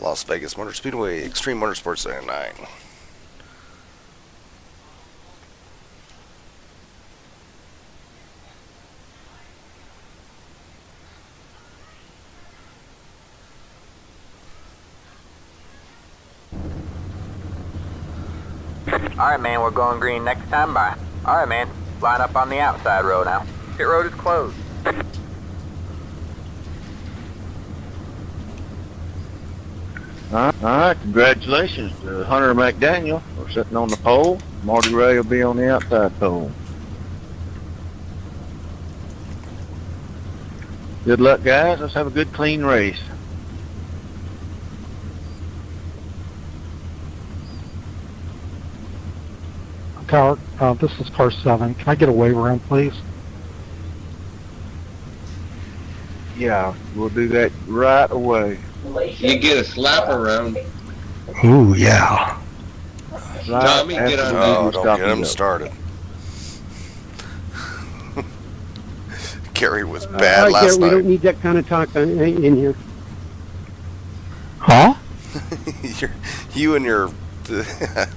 Las Vegas Motor Speedway, Extreme Motorsports 99. Alright, man, we're going green next time by. Alright, man, line up on the outside road now. Pit road is closed. Alright, congratulations to Hunter McDaniel for sitting on the pole. Marty Ray will be on the outside pole. Good luck, guys. Let's have a good, clean race. Car, this is car 7. Can I get a wave around, please? Yeah, we'll do that right away. You get a slap around. Ooh, yeah. Right Tommy, get after on Oh, we don't stop get and him go. started. Gary was bad last We don't night. need that kind of talk in here. Huh? You and your...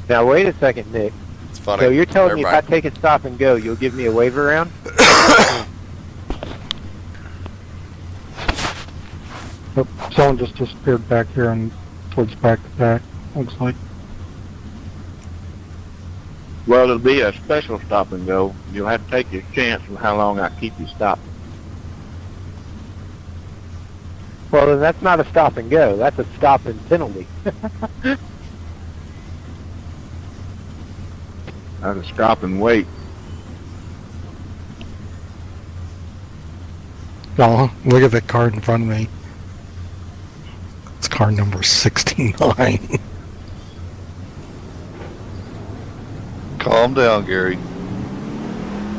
Now wait a second, Nick. It's funny. So you're telling me if I Never mind. take a stop and go, you'll give me a wave around? Oh, someone just disappeared back here and towards back to back, looks like. Well, it'll be a special stop and go. You'll have to take your chance on how long I keep you stopped. Well, then that's not a stop and go. That's a stop and penalty. That's a stop and wait. Oh, look at the card in front of me. It's car number 69. Calm down, Gary.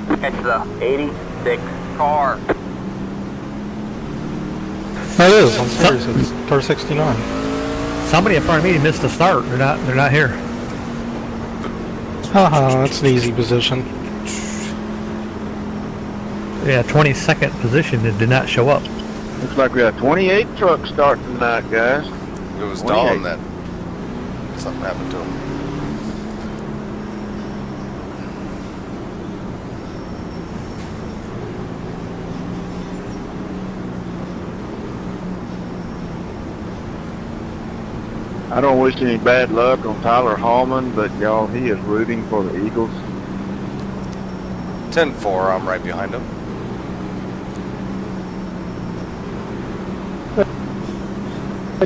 It's the 86 car. That is, I'm serious, it's car 69. Somebody in front of me missed the start. They're not here. Haha, that's an easy position. Yeah, 22nd position. It did not show up. Looks like we got 28 trucks starting tonight, guys. It was 28. Dawn that something happened to him. I don't wish any bad luck on Tyler Hallman, but y'all, he is rooting for the Eagles. 10-4, I'm right behind him.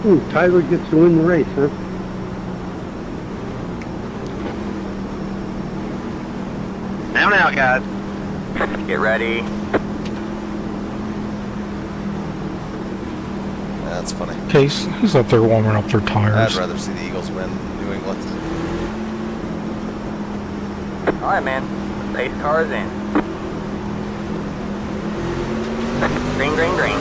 Ooh, Tyler gets to win the race, huh? Now, guys. Get ready. That's funny. Case, who's up there warming up their I'd tires? rather see the Eagles win New England. Alright, man. Pace car is in. Green, green, green.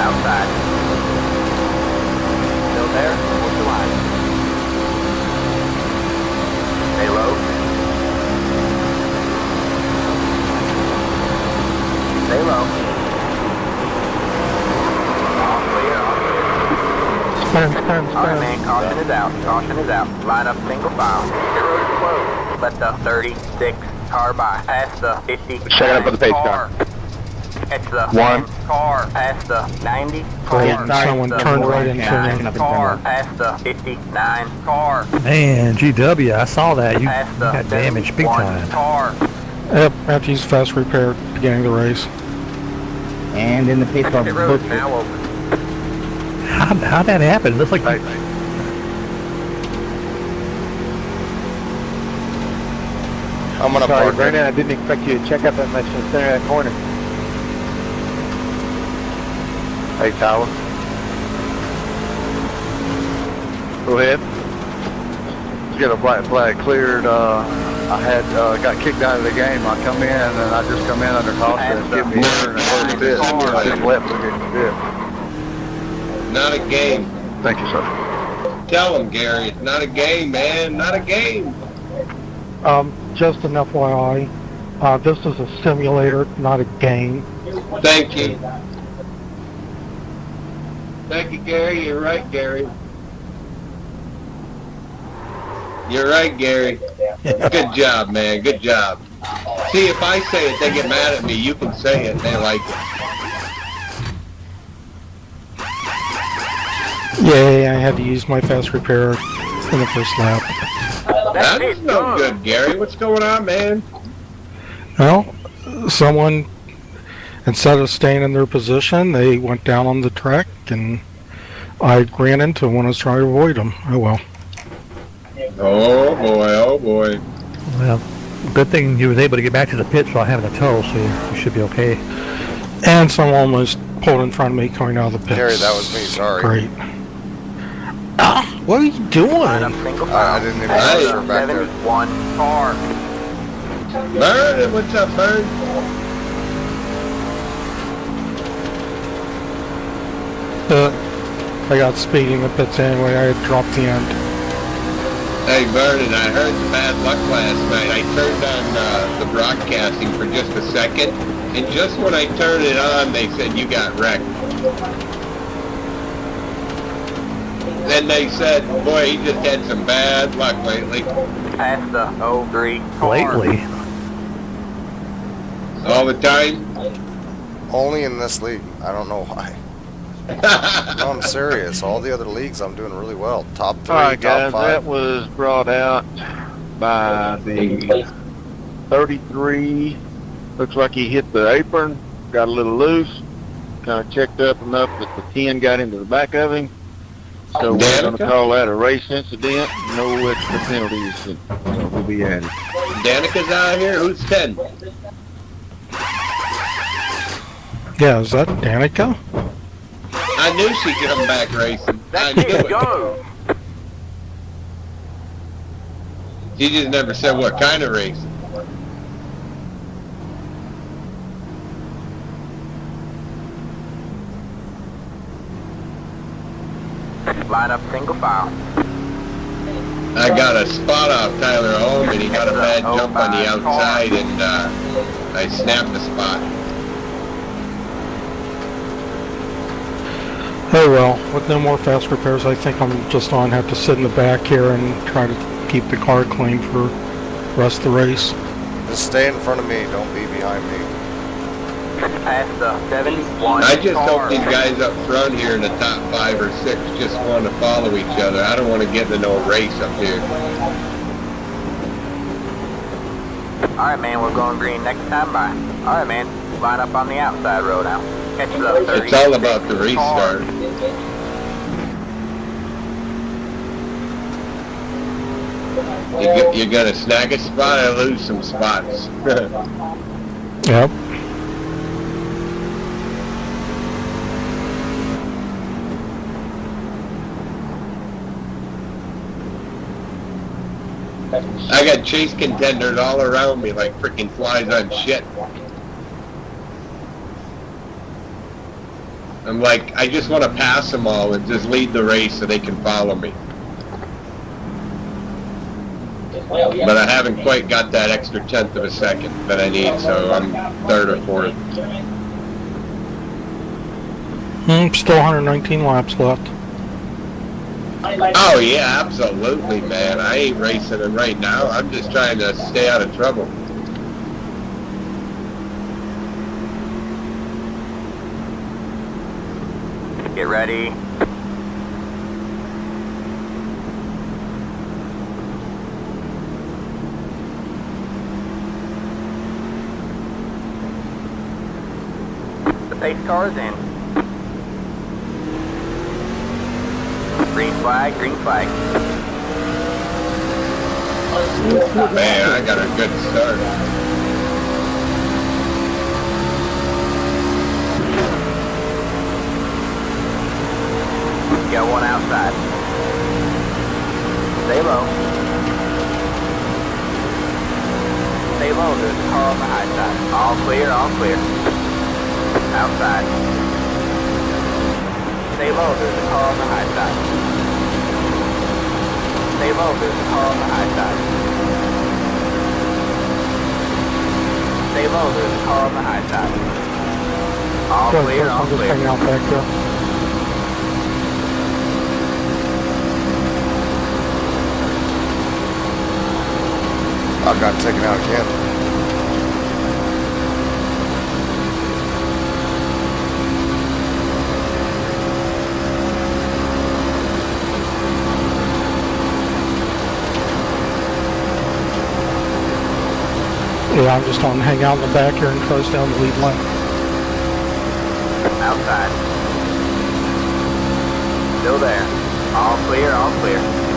Outside. Still there? What's the line? Stay low. Stay low. All clear, all clear. Alright, man, caution is out. Caution is out. Line up single file. Pit road is closed. Let the 36 car by. Past the 50 Check it out for the pace car. It's the One. car past the 90 Great, car. someone past turned the right into 49 him. car past the 59 car. Man, GW, I saw that. You Past the got damaged big 71 time. car. Yep, I have to use fast repair at the beginning of the race. And in the pace car, Pit road is now open. How'd that happen? It looks like I'm gonna Sorry, park Brandon, it. I didn't expect you to check up that much in the center of that corner. Hey, Tyler. Go ahead. Let's get a black flag cleared. I had got kicked out of the game. I come in and I just come in under caution and give me a turn and first fit. I just left to get the fit. Not a game. Thank you, sir. Tell him, Gary. It's not a game, man. Not a game. Just an FYI, this is a simulator, not a game. Thank you. Thank you, Gary. You're right, Gary. You're right, Gary. Good job, man. Good job. See, if I say it, they get mad at me. You can say it. They like it. Yay, I had to use my fast repair in the first lap. That is no good, Gary. What's going on, man? Well, someone, instead of staying in their position, they went down on the track, and I ran into them when I was trying to avoid them. Oh well. Oh, boy. Oh, boy. well, good thing you was able to get back to the pits while having a tow, so you should be okay. And someone almost pulled in front of me coming out of the pits. Gary, that was me, sorry. Great. Ah, what are you doing? I didn't even notice you were back there. 71 car. Bird, what's up, Bird? I got speeding the pits anyway. I had dropped the end. Hey, Vernon, I heard the bad luck last night. I turned on the broadcasting for just a second, and just when I turned it on, they said you got wrecked. Then they said, boy, he just had some bad luck lately. Past the 03 car. Lately, All the time? Only in this league. I don't know why. No, I'm serious. All the other leagues, I'm doing really well. Top 3, All right, top guys, 5. that was brought out by the 33. Looks like he hit the apron, got a little loose, kind of checked up enough that the 10 got into the back of him. So we're going to call that a race incident. No extra penalties will be added. Danica's out here? Who's 10? Yeah, is that Danica? I knew she'd come back racing. I That knew kid it. go. She just never said what kind of racing. Line up single file. I got a spot off Tyler home, and he got a bad jump on the outside, and I snapped the spot. Oh well, with no more fast repairs, I think I'm just going to have to sit in the back here and try to keep the car clean for the rest of the race. Just stay in front of me. Don't be behind me. Past the 71 I just car. hope these guys up front here in the top 5 or 6 just want to follow each other. I don't want to get into no race up here. Alright, man, we're going green next time by. Alright, man, line up on the outside road now. Catch the 30. It's all about the restart. You're gonna snag a spot or lose some spots. Yep. I got chase contenders all around me like freaking flies on shit. I'm like, I just want to pass them all and just lead the race so they can follow me. But I haven't quite got that extra 1/10 of a second that I need, so I'm 3rd or 4th. Still 119 laps left. Oh yeah, absolutely, man. I ain't racing it right now. I'm just trying to stay out of trouble. Get ready. The pace car's in. Green flag, green flag. Man, I got a good start. Got one outside. Stay low. Stay low, there's a car on the high side. All clear, all clear. Outside. Stay low, there's a car on the high side. Stay low, there's a car on the high side. Stay low, there's a car on the high side. All Good, clear, all I'm just hanging clear. out back there. I got taken out again. Yeah, I'm just gonna hang out in the back here and close down the lead lane. Outside. Still there. All clear, all clear.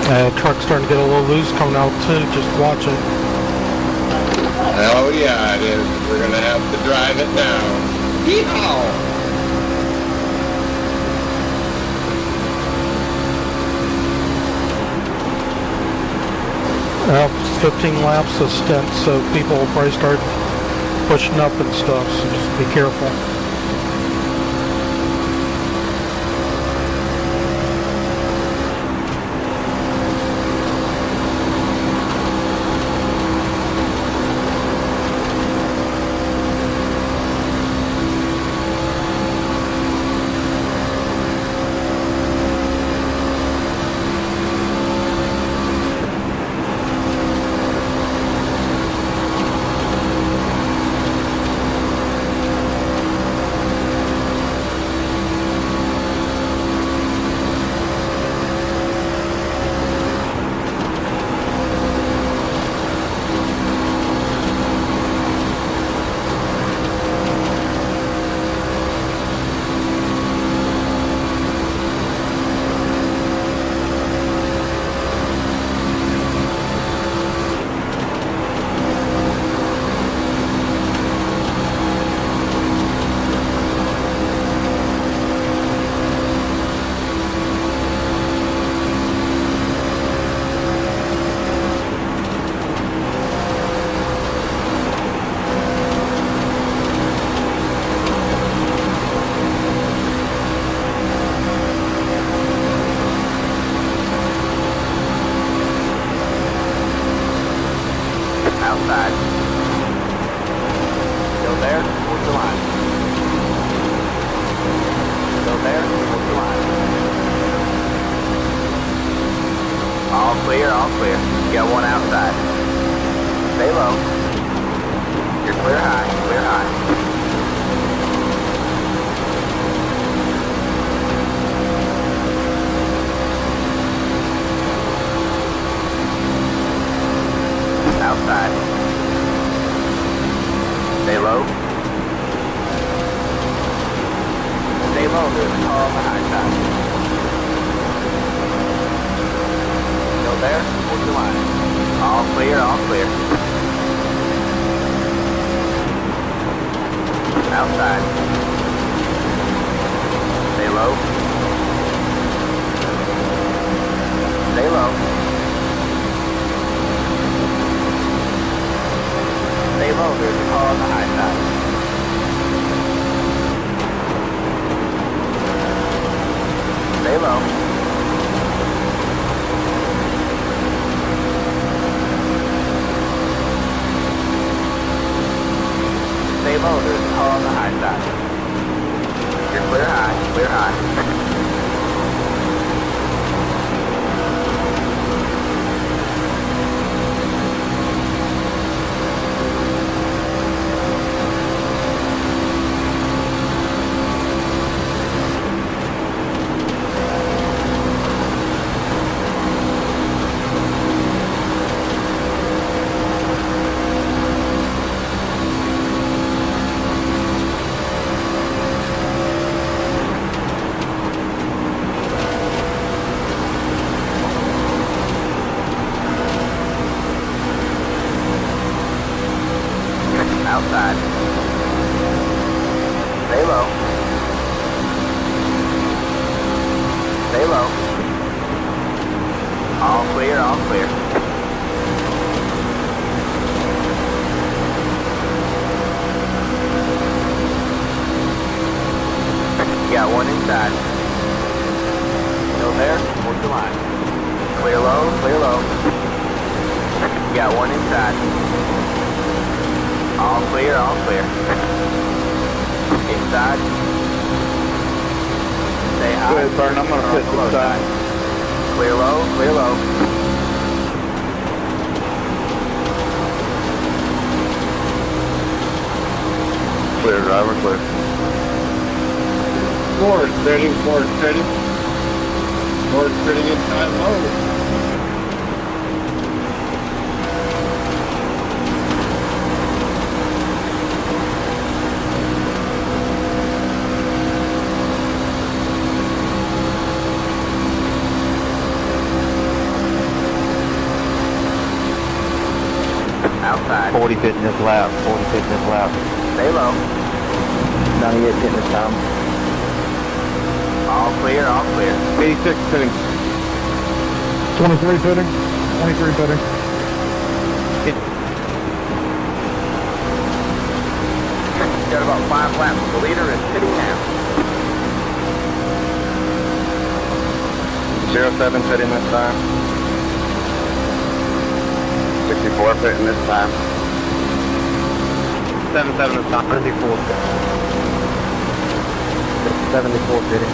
Truck's starting to get a little loose coming out too. Just watch it. Oh yeah, it is. We're gonna have to drive it now. Yeehaw! Well, it's 15 laps a stint, so people will probably start pushing up and stuff, so just be careful. Outside. Still there? Towards the line. Still there? Towards the line. All clear, all clear. You got one outside. Stay low. You're clear high, clear high. Outside. Stay low. Stay low, there's a car on the high side. Still there? Towards the line. All clear, all clear. Outside. Stay low. Stay low. Stay low, there's a car on the high side. Stay low. Stay low, there's a car on the high side. You're clear high, clear high. Outside. Stay low. Stay low. All clear, all clear. You got one inside. Still there? Towards the line. Clear low, clear low. You got one inside. All clear, all clear. Inside. Stay high. Go ahead, Burn. I'm going to Or put on the low some side. Clear low, clear low. Clear, driver, clear. Forward, steady, forward, steady. Forward, steady, inside, low. outside. 40 fitting this lap, 40 fitting this lap. Stay low. 98 fitting this time. All clear, all clear. 86 fitting. 23 fitting. 23 fitting. Got about 5 laps. The leader is sitting now. 07 fitting this time. 64 fitting this time. 77 this time. 74 fitting. 74 fitting.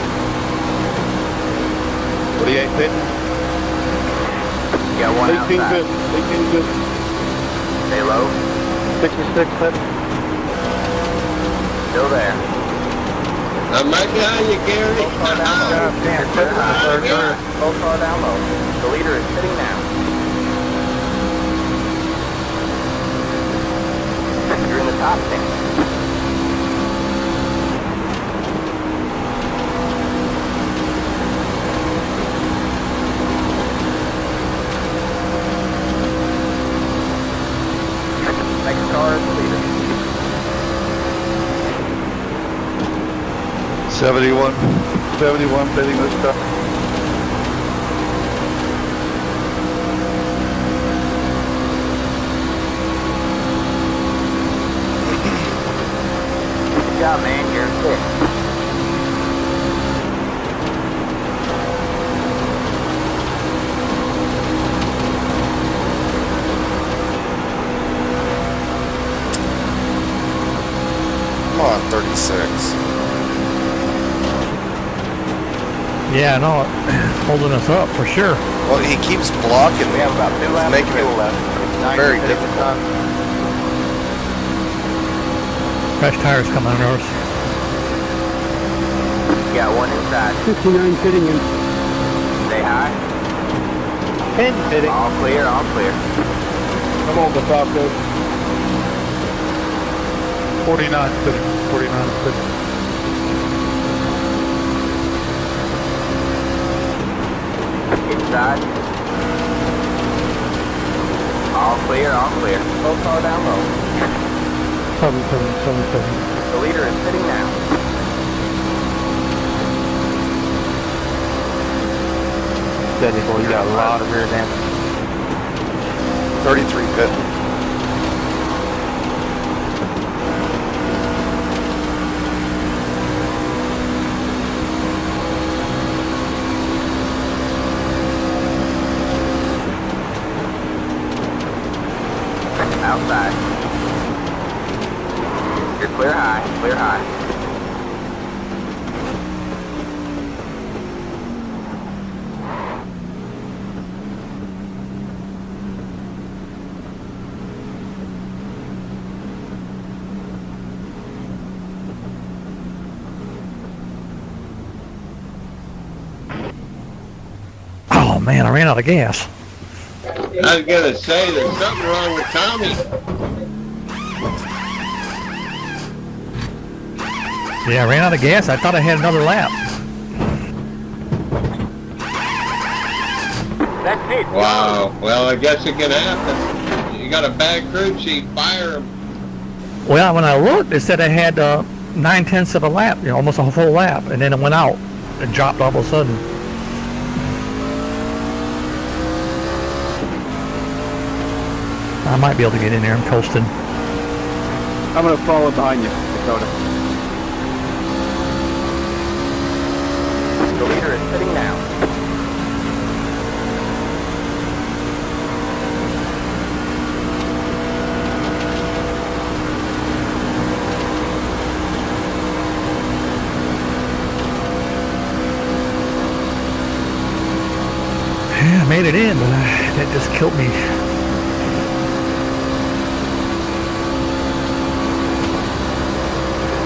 48 fitting. Got one 18 outside. fitting. 18 fitting. Stay low. 66 fitting. Still there. I'm right behind you, Gary. Both far down low. Damn, fitting the third turn. Both far down low. The leader is sitting now. You're in the top 10. Next car is the leader. 71 fitting this time. Good job, man. You're fit. Come on, 36. Yeah, no, it's holding us up for sure. Well, he keeps blocking We me. have about 2 laps making of fuel it left. very 90 difficult. time. Fresh tires coming on ours. Got one inside. 59 fitting in. Stay high. 10 fitting. All clear, all clear. Come on, the top good. 49 fitting. 49 fitting. Inside. All clear, all clear. Both far down low. 77. The leader is sitting now. You got a lot of rear damage. 33 pit. Outside. You're clear high, clear high. Oh man, I ran out of gas. I was gonna say there's something wrong with Tommy. Yeah, I ran out of gas. I thought I had another lap. That's it. Wow. Well, I guess it can happen. You got a bad crew chief. Fire him. Well, when I looked, it said I had 9/10 of a lap, almost a full lap, and then it went out. It dropped all of a sudden. I might be able to get in there. I'm coasting. I'm gonna follow behind you, Dakota. The leader is sitting now. Yeah, I made it in, but that just killed me.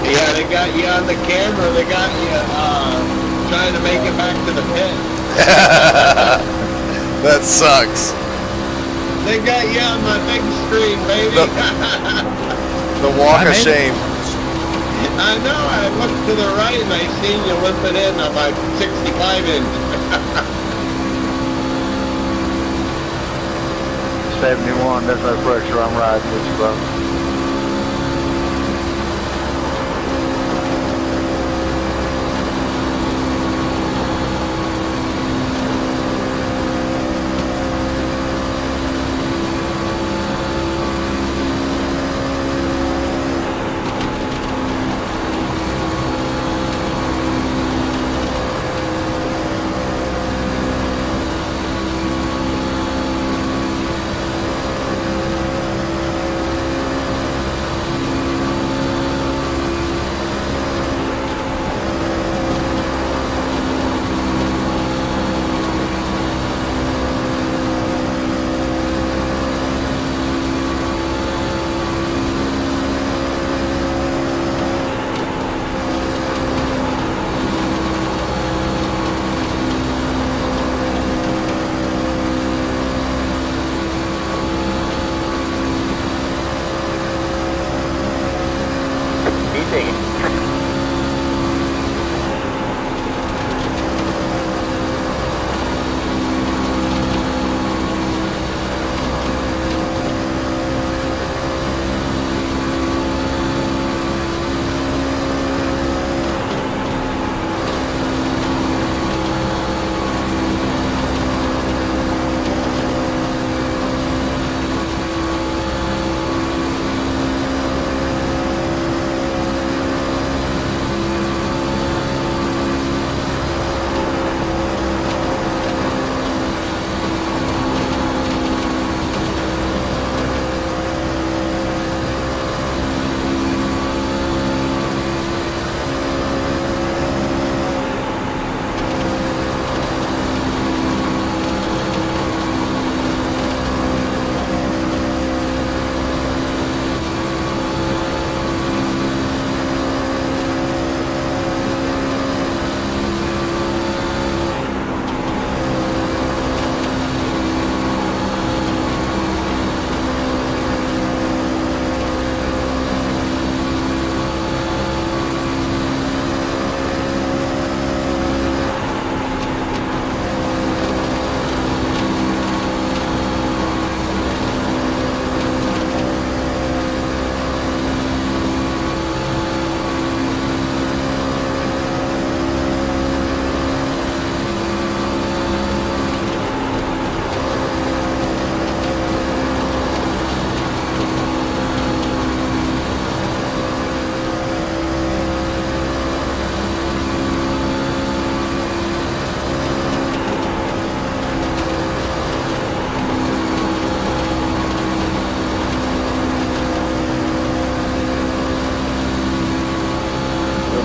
Yeah, they got you on the camera. They got you trying to make it back to the pit. That sucks. They got you on my big screen, baby. The walk I of made it. shame. I know. I looked to the right and I seen you limping in on my 65 inch. 71, there's no pressure. I'm riding with you, brother.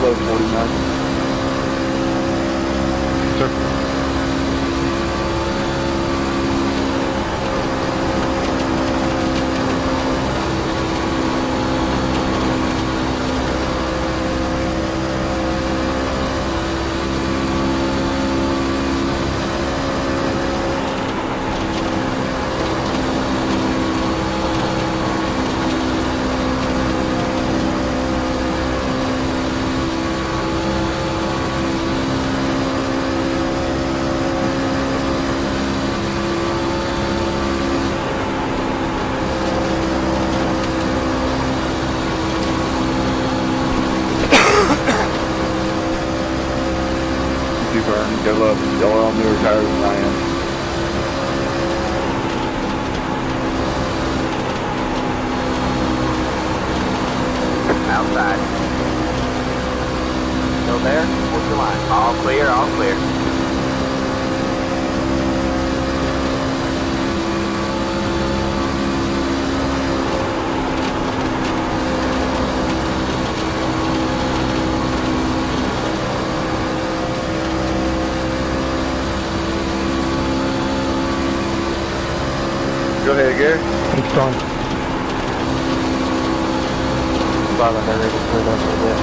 Low 49. Sir. Burn, go up. Y'all are on newer tires than I am. Outside. Still there? What's your line? All clear, all clear. Go ahead, Gary. It's done. Bob, I never even cleared up a little bit.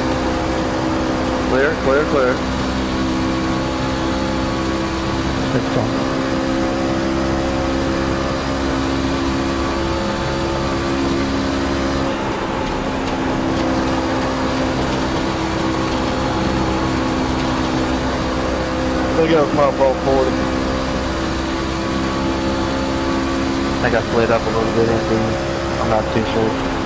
Clear, clear, clear. It's done. Look at us, my fault 40. I got slid up a little bit into you. I'm not too sure.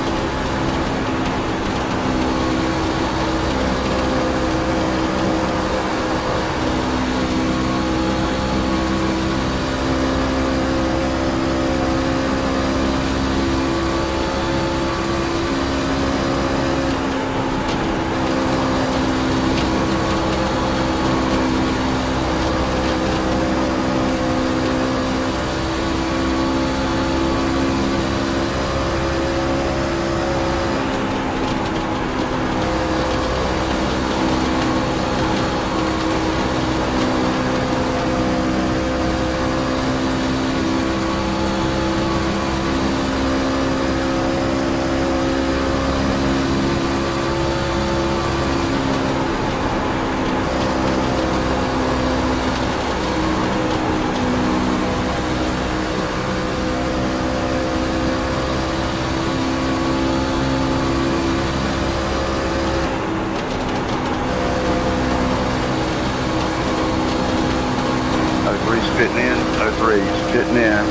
Fitting in, 03's fitting in.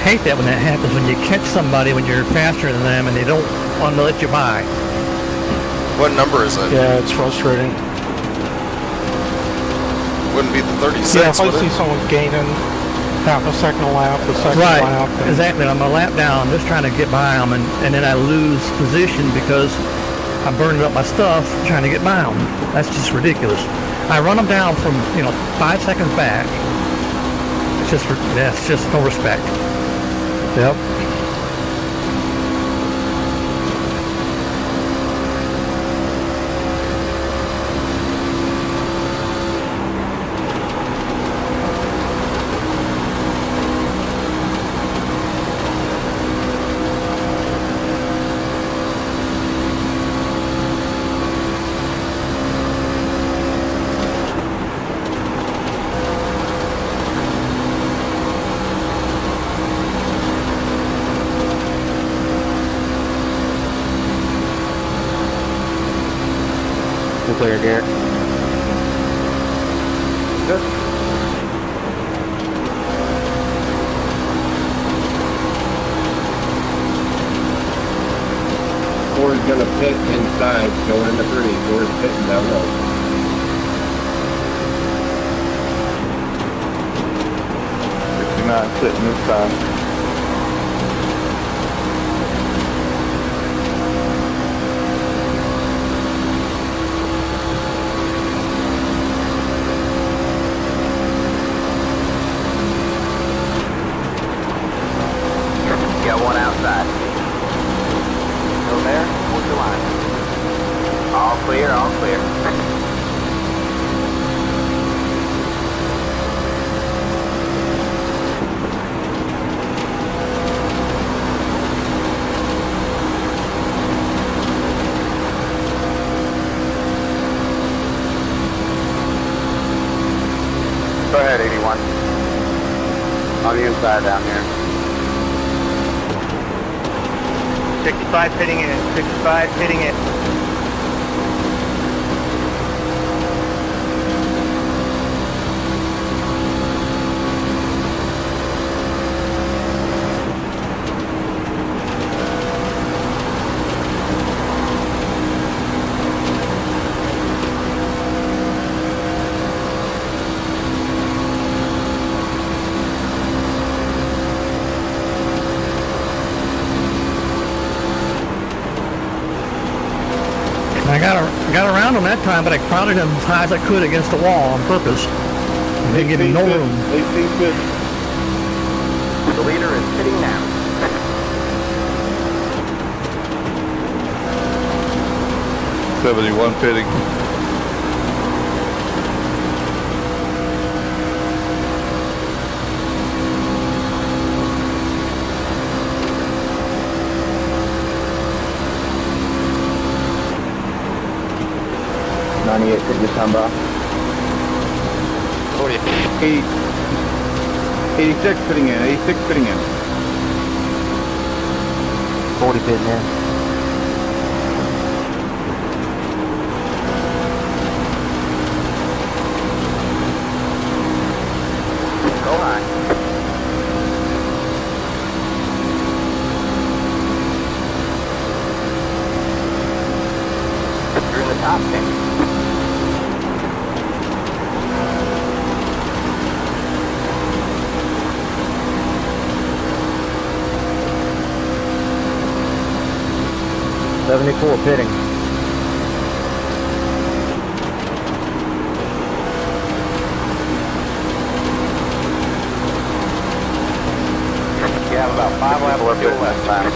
Hate that when that happens, when you catch somebody when you're faster than them and they don't want to let you by. What number is it? Yeah, it's frustrating. Wouldn't be the 36, Yeah, if I would see it? someone gaining half a second a lap, a second Right, lap. And exactly. I'm a lap down, I'm just trying to get by them, and then I lose position because I'm burning up my stuff trying to get by them. That's just ridiculous. I run them down from 5 seconds back. It's just no respect. Yep. Clear, Garrett. Good. Ford's gonna pit inside, going into 3. Ford's pitting down low. Sitting this time. Got one outside. Still there? What's the line? All clear, all clear. Go ahead, 81. On the inside down here. 65 hitting it. 65 hitting it. I got around him that time, but I crowded him as high as I could against the wall on purpose. Didn't give him no room. 1850. The leader is sitting now. 71 pitting. Could you come by? 86 fitting in, 86 fitting in. 40 pitting in. Go high. 74 pitting. You have about 5 laps of fuel left time.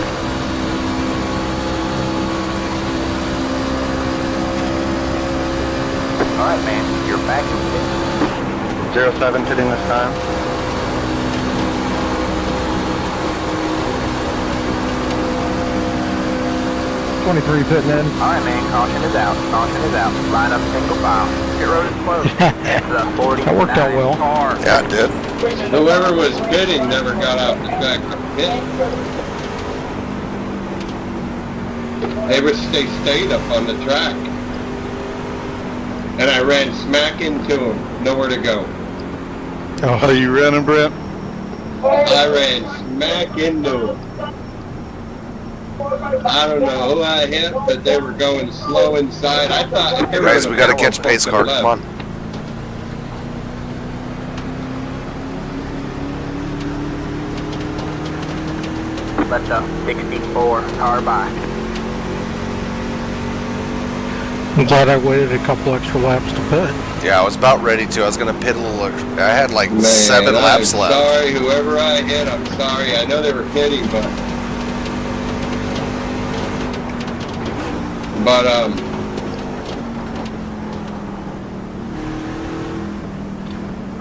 Alright, man, you're back in pit. 07 pitting this time. Twenty-three pitting in. Alright, man, caution is out. Caution is out. Line up single file. Pit road is closed. It's a 40. That worked out well. Car. Yeah, it did. Whoever was pitting never got off the track to pit. They stayed up on the track. And I ran smack into them. Nowhere to go. Oh, how you running, Brent? I ran smack into them. I don't know who I hit, but they were going slow inside. I thought... Guys, we gotta catch pace car. Come on. Let the 64 car by. I'm glad I waited a couple extra laps to pit. Yeah, I was about ready to. I was gonna pit a little. I had like Man, 7 laps I'm left. sorry, whoever I hit, I'm sorry. I know they were pitting, but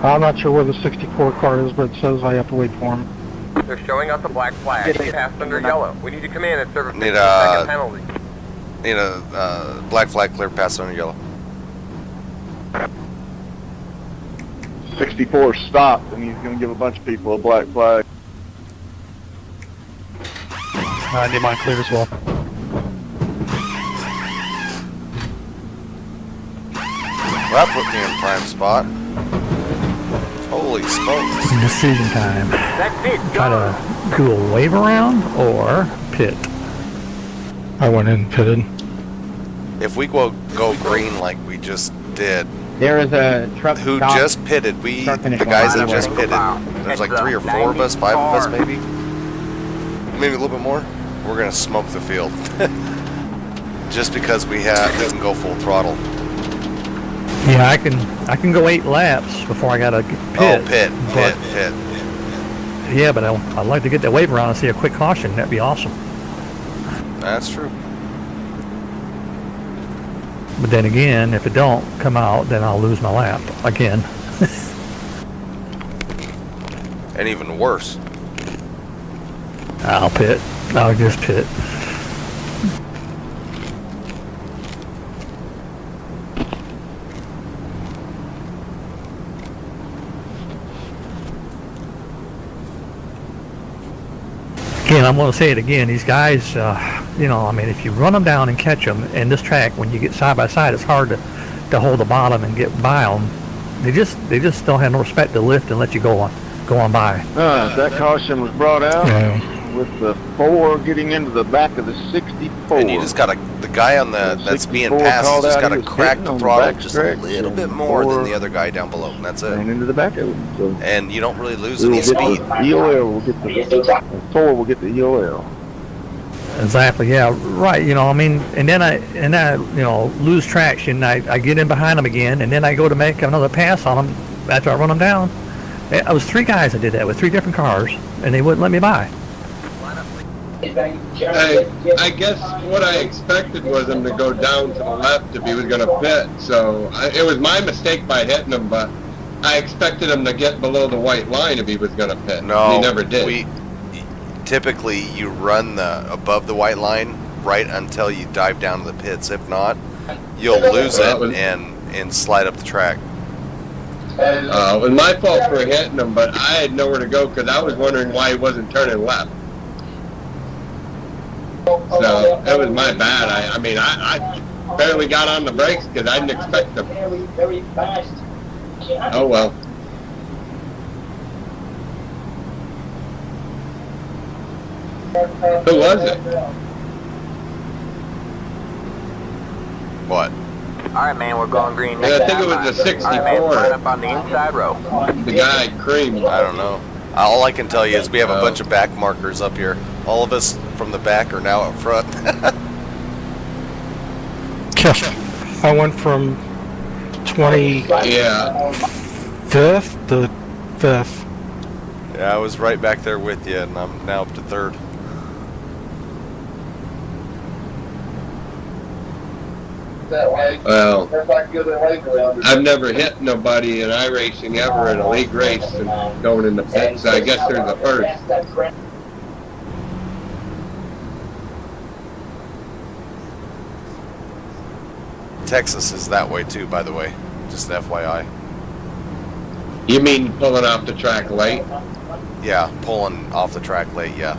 I'm not sure where the 64 car is, but it says I have to wait for him. They're showing us a black flag. Passed under yellow. We need to come in and serve a Need 15-second penalty. Need a black flag clear pass on yellow. 64 stopped, and he's going to give a bunch of people a black flag. I need mine cleared as well. Well, that put me in prime spot. Holy smokes. Decision time. That's it. Try to do a wave around or pit. I went in and pitted. If we go green like we just did, There is a truck who stop. just pitted? The Start finish guys line. that just pitted. There's like 3 or 4 of us, 5 of us maybe. Maybe a little bit more. We're gonna smoke the field. Just because we can go full throttle. Yeah, I can go 8 laps before I gotta pit. Oh, pit. Yeah, but I'd like to get that wave around and see a quick caution. That'd be awesome. That's true. But then again, if it don't come out, then I'll lose my lap again. And even worse. I'll pit. I'll just pit. Again, I'm going to say it again. These guys, you know, I mean, if you run them down and catch them in this track, when you get side by side, it's hard to hold the bottom and get by them. They just don't have no respect to lift and let you go on by. That caution was brought out Yeah. with the 4 getting into the back of the 64. And you just gotta, the guy on that's being 64 passed called just out, gotta he was crack hitting the on the throttle back just a stretch, little bit and more than 4 the other guy down below, and that's it. ran into the back of him. So And you don't really lose we'll any get speed. the EOL. We'll get the 4. We'll get the EOL. Exactly. Yeah. Right. You know. I mean, and then I you know lose traction. I get in behind them again, and then I go to make another pass on them after I run them down. I was 3 guys that did that with 3 different cars, and they wouldn't let me by. I guess what I expected was him to go down to the left if he was going to pit. So it was my mistake by hitting him, but I expected him to get below the white line if he was going to pit. No, he never did. Typically you run above the white line right until you dive down to the pits. If not, you'll lose it and slide up the track. It was my fault for hitting him, but I had nowhere to go because I was wondering why he wasn't turning left. So it was my bad. I mean, I barely got on the brakes because I didn't expect them. Very fast. Oh well. Who was it? What? Alright, man, we're going green. Yeah, I think it was the 64. Alright, man, line up on the inside row. The guy creamed. I don't know. All I can tell you is we have a bunch of back markers up here. All of us from the back are now up front. I went from 25th Yeah. to 5th. Yeah, I was right back there with you, and I'm now up to 3rd. Well, I've never hit nobody in iRacing ever in a league race and going in the pits. So I guess there's a first. Texas is that way too, by the way. Just FYI. You mean pulling off the track late? Yeah, pulling off the track late, yeah.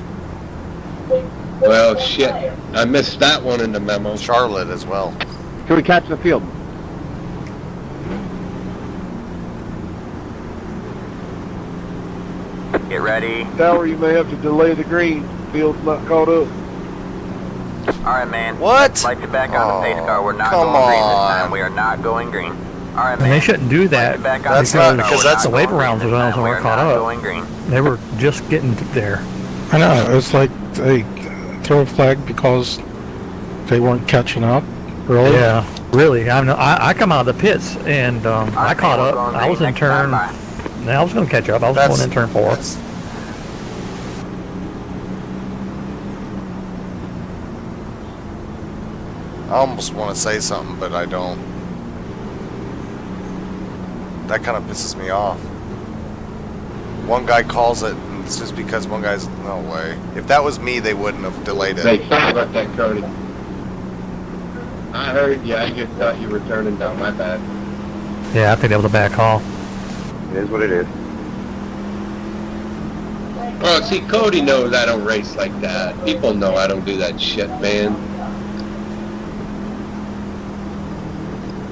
Well, shit. I missed that one in the memo. Charlotte as well. Can we catch the field? Get ready. Tower, you may have to delay the green. Field's not caught up. Alright, man. What? Like to back on the pace car. We're not come going green this on. time. We are not going green. Alright, And man. they shouldn't do that Back on That's the not- pace car. because We're that's not the wave going arounds green as well, this so time. we're We are caught not up. going green. They were just getting there. I know, it's like they throw a flag because they weren't catching up, really. Yeah, really. I come out of the pits and I caught up. I was in turn. I was going to catch up. I was That's- going in turn 4. that's- I almost want to say something, but I don't. That kind of pisses me off. One guy calls it, and it's just because one guy's... No way. If that was me, they wouldn't have delayed it. Hey, sorry about that, Cody. I heard you. I just thought you were turning down. My bad. Yeah, I think that was a bad call. It is what it is. Well, see, Cody knows I don't race like that. People know I don't do that shit, man.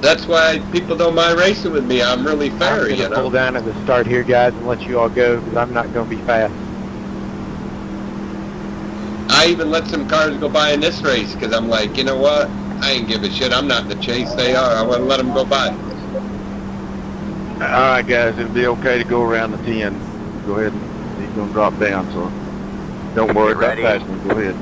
That's why people don't mind racing with me. I'm really fair, I'm you going to pull know. down at the start here, guys, and let you all go, because I'm not going to be fast. I even let some cars go by in this race, because I'm like, you know what? I ain't give a shit. I'm not in the chase. They are. I want to let them go by. Alright guys, it'll be okay to go around the 10. Go ahead. He's going to drop down, so don't worry about ready. passing. Go ahead.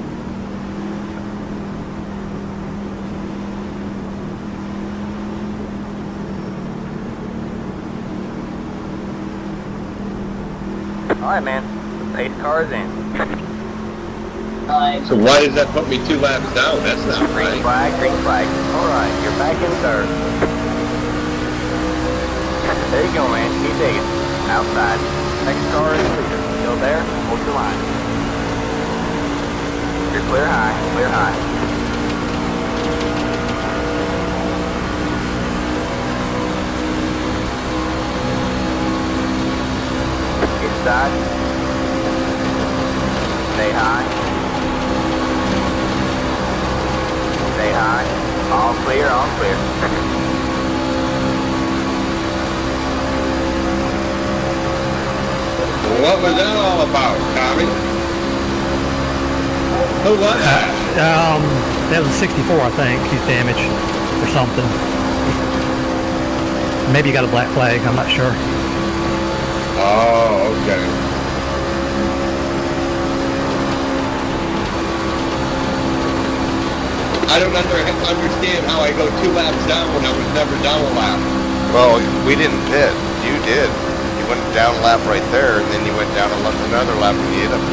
Alright, man. Pace car's in. So why does that put me 2 laps down? That's not Green right. flag, green flag. Alright, you're back in 3rd. There you go, man. Keep digging. Outside. Next car is clear. Still there? Hold your line. You're clear high. Clear high. Inside. Stay high. Stay high. All clear, all clear. What was that all about, Tommy? Who was that? That was a 64, I think. He's damaged or something. Maybe he got a black flag. I'm not sure. Oh, okay. I don't understand how I go 2 laps down when I was never down a lap. Well, we didn't pit. You did. You went down a lap right there, and then you went down another lap and you hit him.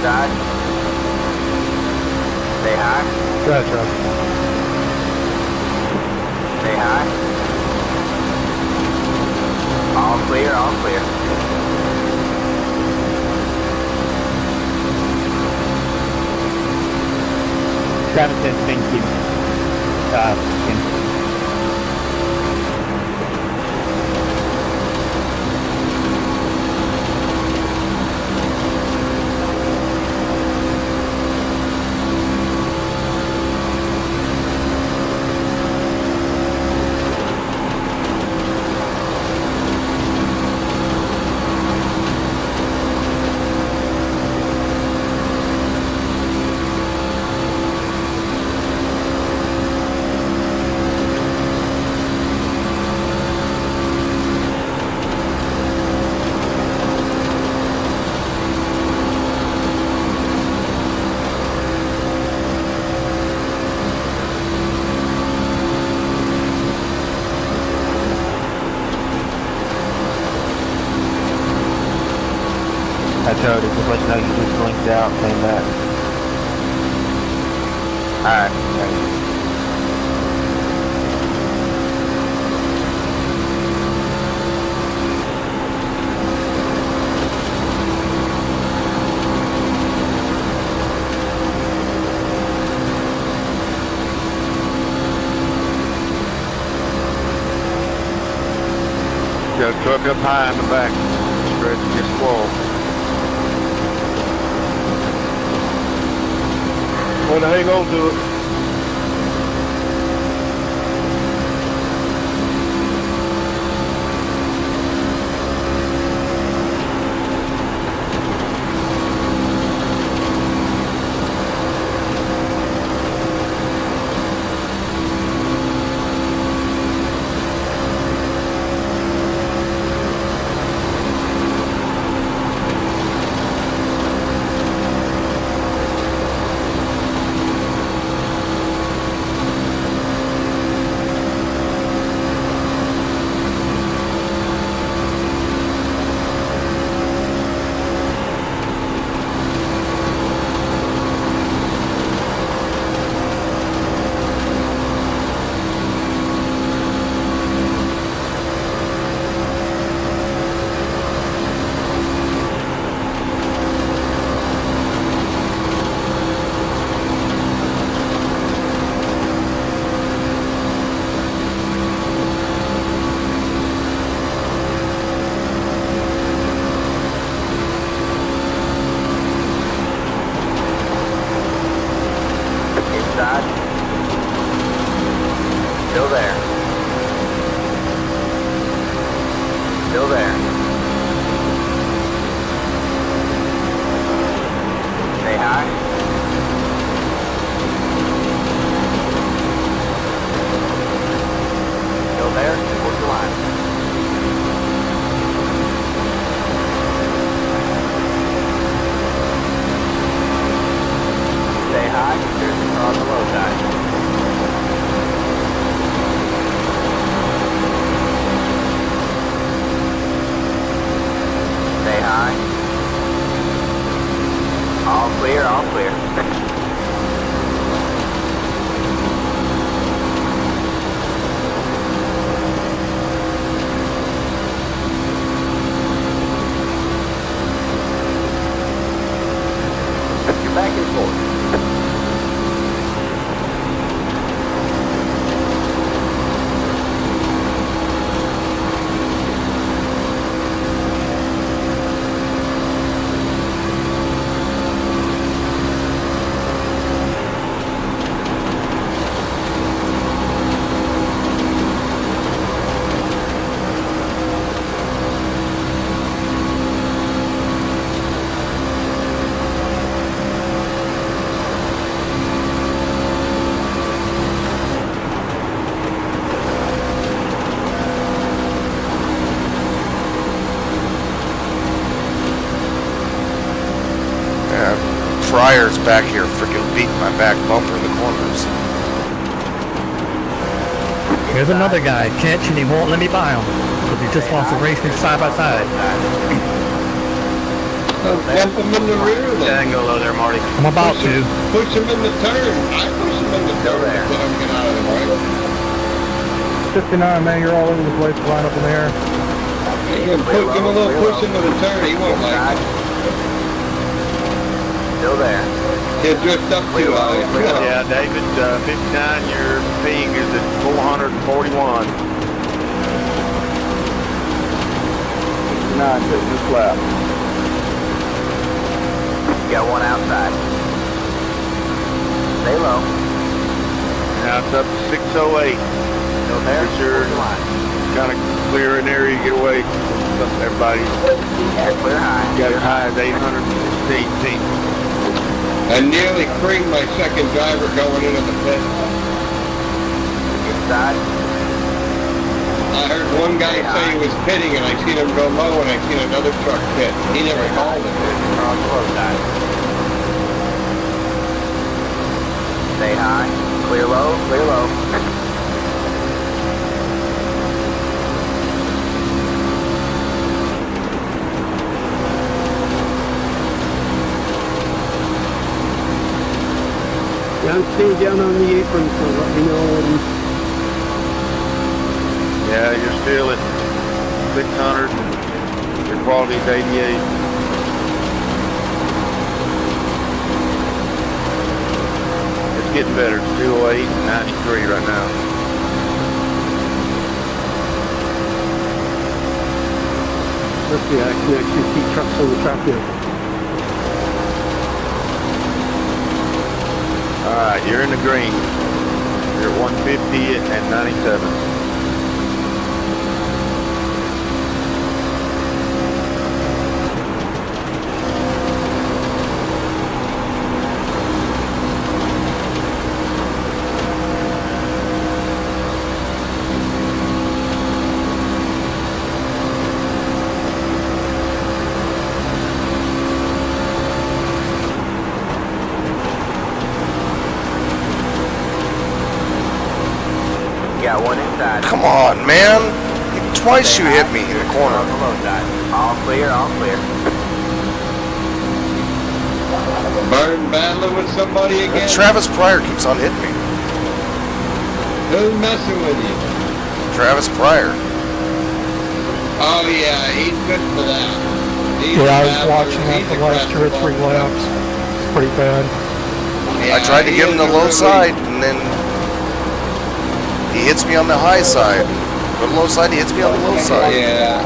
Inside. Stay high. Go ahead, Chuck. Stay high. All clear, all clear. Travis says thank you. I told you, just let you know you just blinked out, came back. Alright, thanks. Got a truck up high in the back, stretching your squall. Want to hang on to it. Still there. Still there. Stay high. Still there. Towards the line. Stay high. There's the car on the low side. Stay high. All clear, all clear. You're back and forth. Fryer's back here freaking beating my back bumper in the corners. Here's another guy, Kench, and he won't let me buy him because he just wants to race me side by side. Jump him in the rear Yeah, I then. can go low there, Marty. I'm about to. Push him in the turn. I push him in the turn to get him get out of the way. 59, man, you're all over the place, line up in the air. Give him a little push into the turn. He won't like it. Still there. He'll drift up too high. Yeah, David, 59, your ping is at 441. 59, just left. You got one outside. Stay low. Now it's up to 608. Still there. Make sure Hold the line. kind of clear an area, get away from everybody. Yeah, clear high. Got as high as 816 feet. I nearly creamed my second driver going into the pit. Inside. I heard one guy say he was pitting and I seen him go low and I seen another truck pit. He never called it. Across the low side. Stay high. Clear low. Clear low. I'm staying down on the apron, so let me know when. Yeah, you're still at 600. Your quality's 88. It's getting better. It's 208 and 93 right now. Let's see, I can actually see trucks on the track now. Alright, you're in the green. You're at 150 and 97. Got one inside. Come on, man. Twice you hit me in the corner. On the low side. All clear, all clear. Burn battling with somebody again? Travis Pryor keeps on hitting me. Who's messing with you? Travis Pryor. Oh yeah, he's good for that. He's Yeah, I a was battler. watching that He's the a last 2 or 3 craftsman. laps. It's pretty bad. Yeah, I tried to he give him is the a low really- side, and then he hits me on the high side. The low side, he hits me on the low side. Yeah.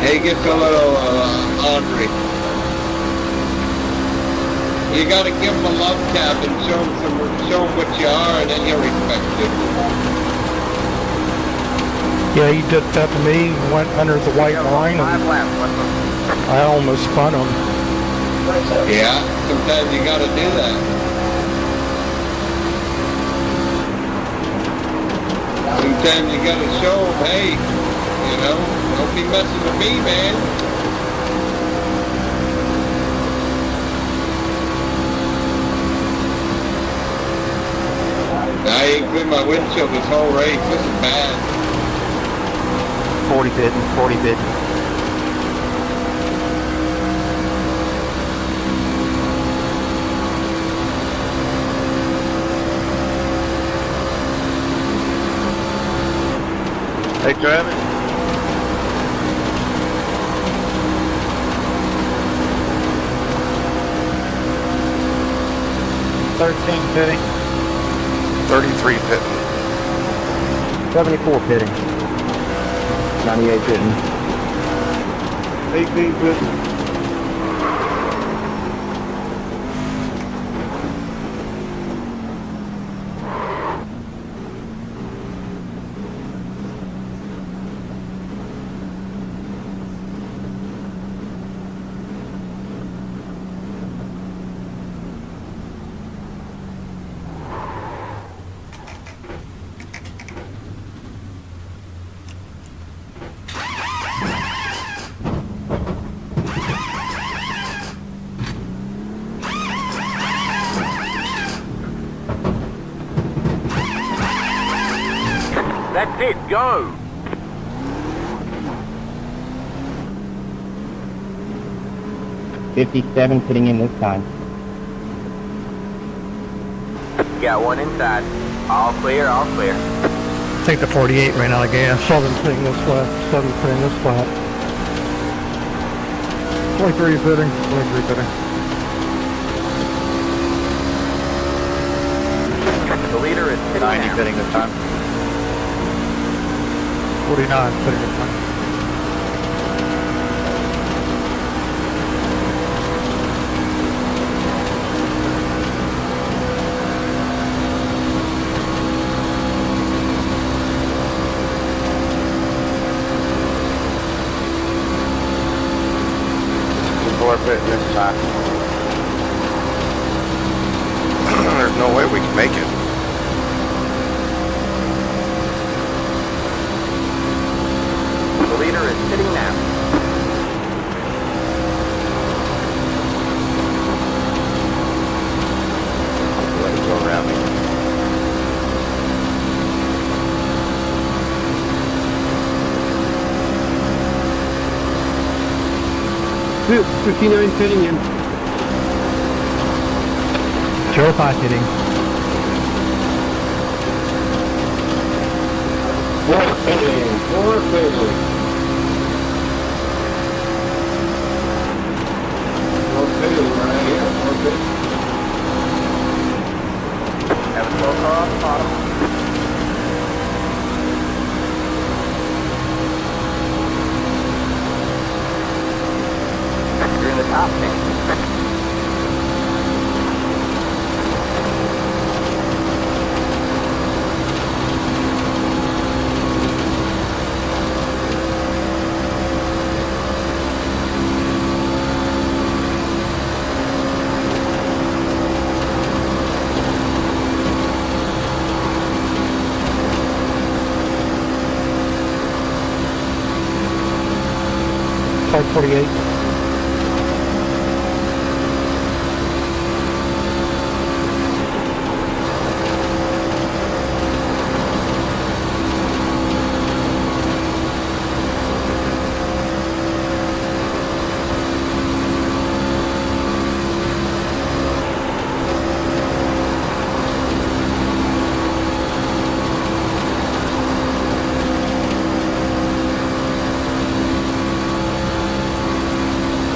He gets a little ornery. You gotta give him a love tap and show him what you are, and then he'll respect you. Yeah, he did that to me, went under the white line, 5 and laps left of them. I almost spun him. Yeah, sometimes you gotta do that. Sometimes you gotta show them, hey, you know, don't be messing with me, man. I ain't cleaned my windshield this whole race. This is bad. 40 pitting, 40 pitting. Hey, Travis. Pitting. 33 pitting. 74 pitting. 98 pitting. 18 pitting. That's it, go! 57 sitting in this time. Got one inside. All clear, all clear. Take the 48 ran out of gas. 7 putting this left, 7 putting this flat. 23 fitting, 23 fitting. The leader is sitting 90 now. fitting this time. 49 fitting this time. Fitting this time. There's no way we can make it. The leader is sitting now. Let it go around me. Two, 59 fitting in. 05 hitting. Four fitting. Right here, 4 fitting. Have a slow car off the bottom. You're in the top 10. Type 48.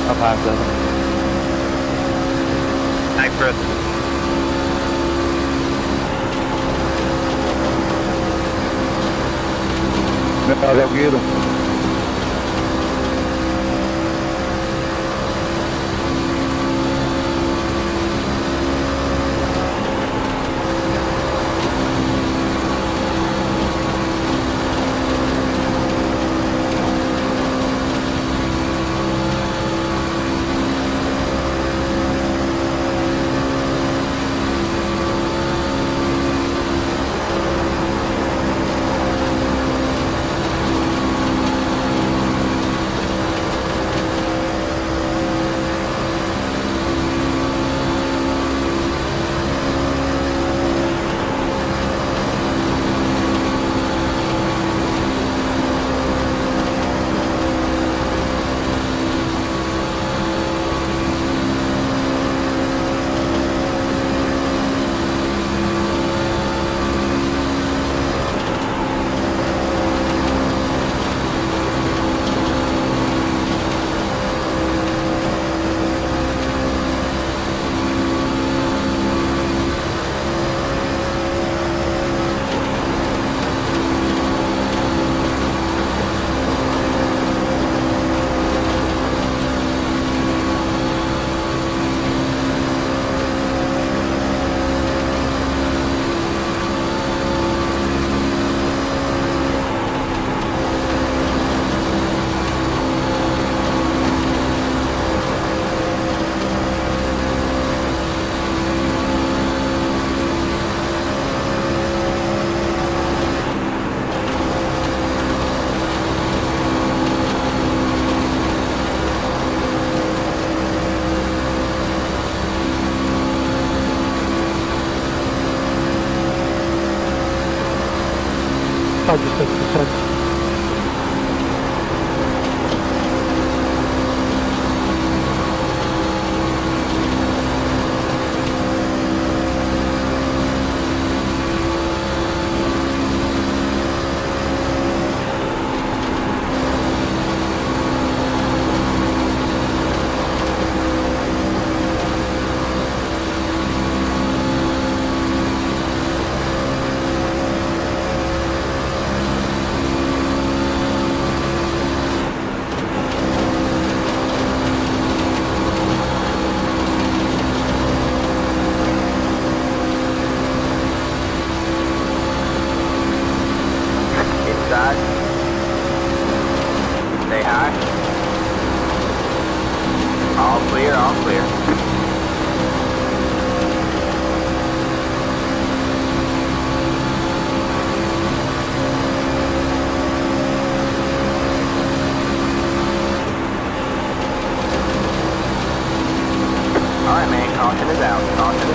Up high 7. Thanks, Chris. No, they'll get him.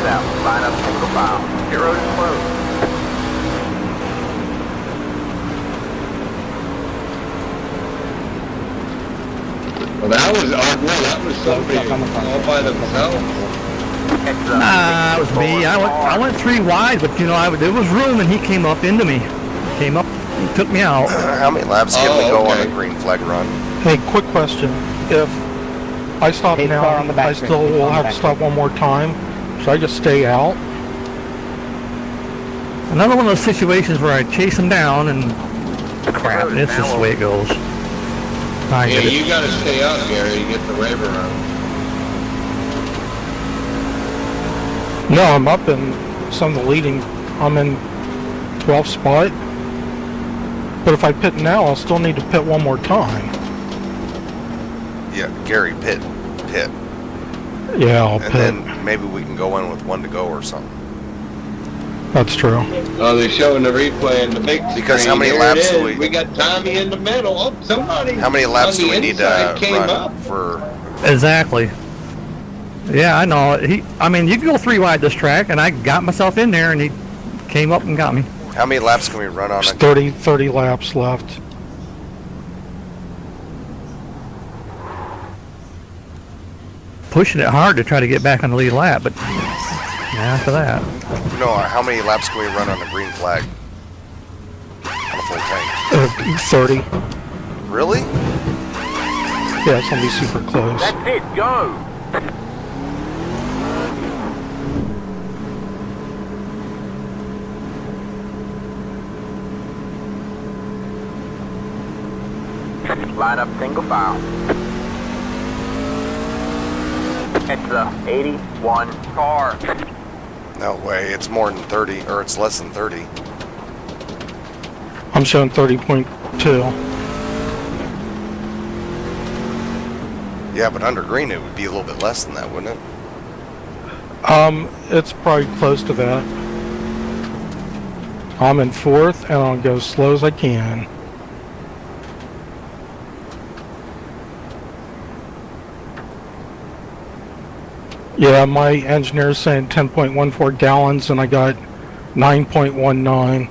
out. Line up single file. Pit road is closed. Well, that was somebody all by themselves. Nah, it was me. I went 3 wide, but you know, there was room, and he came up into me. Came up, and took me out. How many laps can we go on the green flag run? Hey, quick question. If I stop now, I still will have to stop one more time. Should I just stay out? Another one of those situations where I chase him down and crap. It's just the way it goes. Yeah, you gotta stay out, Gary, to get the wave around. No, I'm up in some of the leading. I'm in 12th spot. But if I pit now, I'll still need to pit one more time. Yeah, Gary, pit. Yeah, I'll and pit. Then maybe we can go in with 1 to go or something. That's true. Oh, they're showing the replay in the big screen. Because how many Here laps it do is. we... We got Tommy in the middle. Oh, somebody. How many laps on do the we need to inside came run up. for... Exactly. Yeah, I know. I mean, you can go 3 wide this track, and I got myself in there, and he came up and got me. How many laps can we run on There's 30 laps left. Pushing it hard to try to get back on the lead lap, but after that. No, how many laps can we run on the green flag? On a full tank? 30. Really? Yeah, it's gonna be super close. That's it, go! Line up single file. It's the 81 car. No way, it's more than 30, or it's less than 30. I'm showing 30.2. Yeah, but under green it would be a little bit less than that, wouldn't it? It's probably close to that. I'm in 4th, and I'll go as slow as I can. Yeah, my engineer's saying 10.14 gallons, and I got 9.19.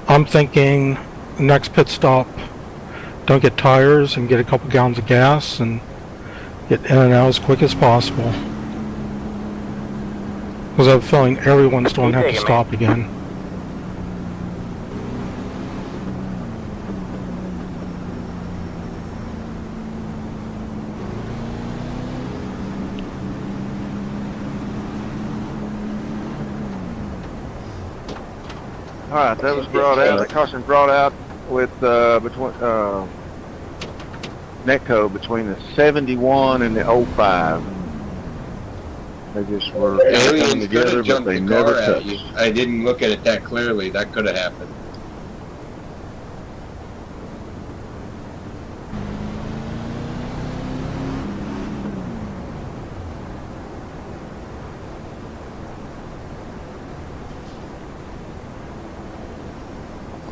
I'm thinking next pit stop, don't get tires and get a couple gallons of gas and get in and out as quick as possible. Because I have a feeling everyone's going to have to stop again. All right, that was brought out. The caution brought out with between Netco between the 71 and the 05. They just were coming together, but they never touched. I didn't look at it that clearly. That could have happened.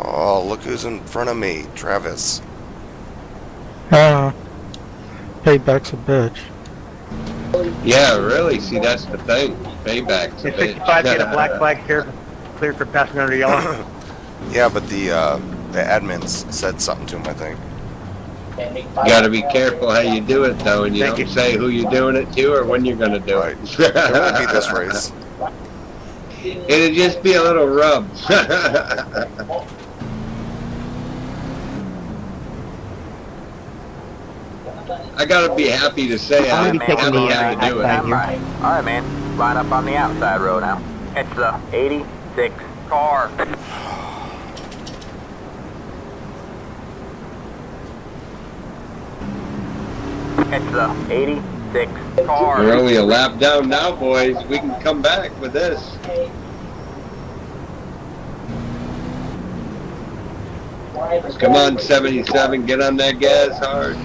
Oh, look who's in front of me, Travis. Payback's a bitch. Yeah, really. See, that's the thing. Payback's a bitch. 65, get a black flag cleared for passing under yellow. Yeah, but the admins said something to him, I think. You gotta be careful how you do it, though, and you don't say who you're doing it to or when you're gonna do it. It won't be this race. It'll just be a little rub. I gotta be happy to say I haven't had to do it. Alright, man. Line up on the outside row now. It's the 86 car. It's the 86 car. We're only a lap down now, boys. We can come back with this. Come on, 77, get on that gas hard.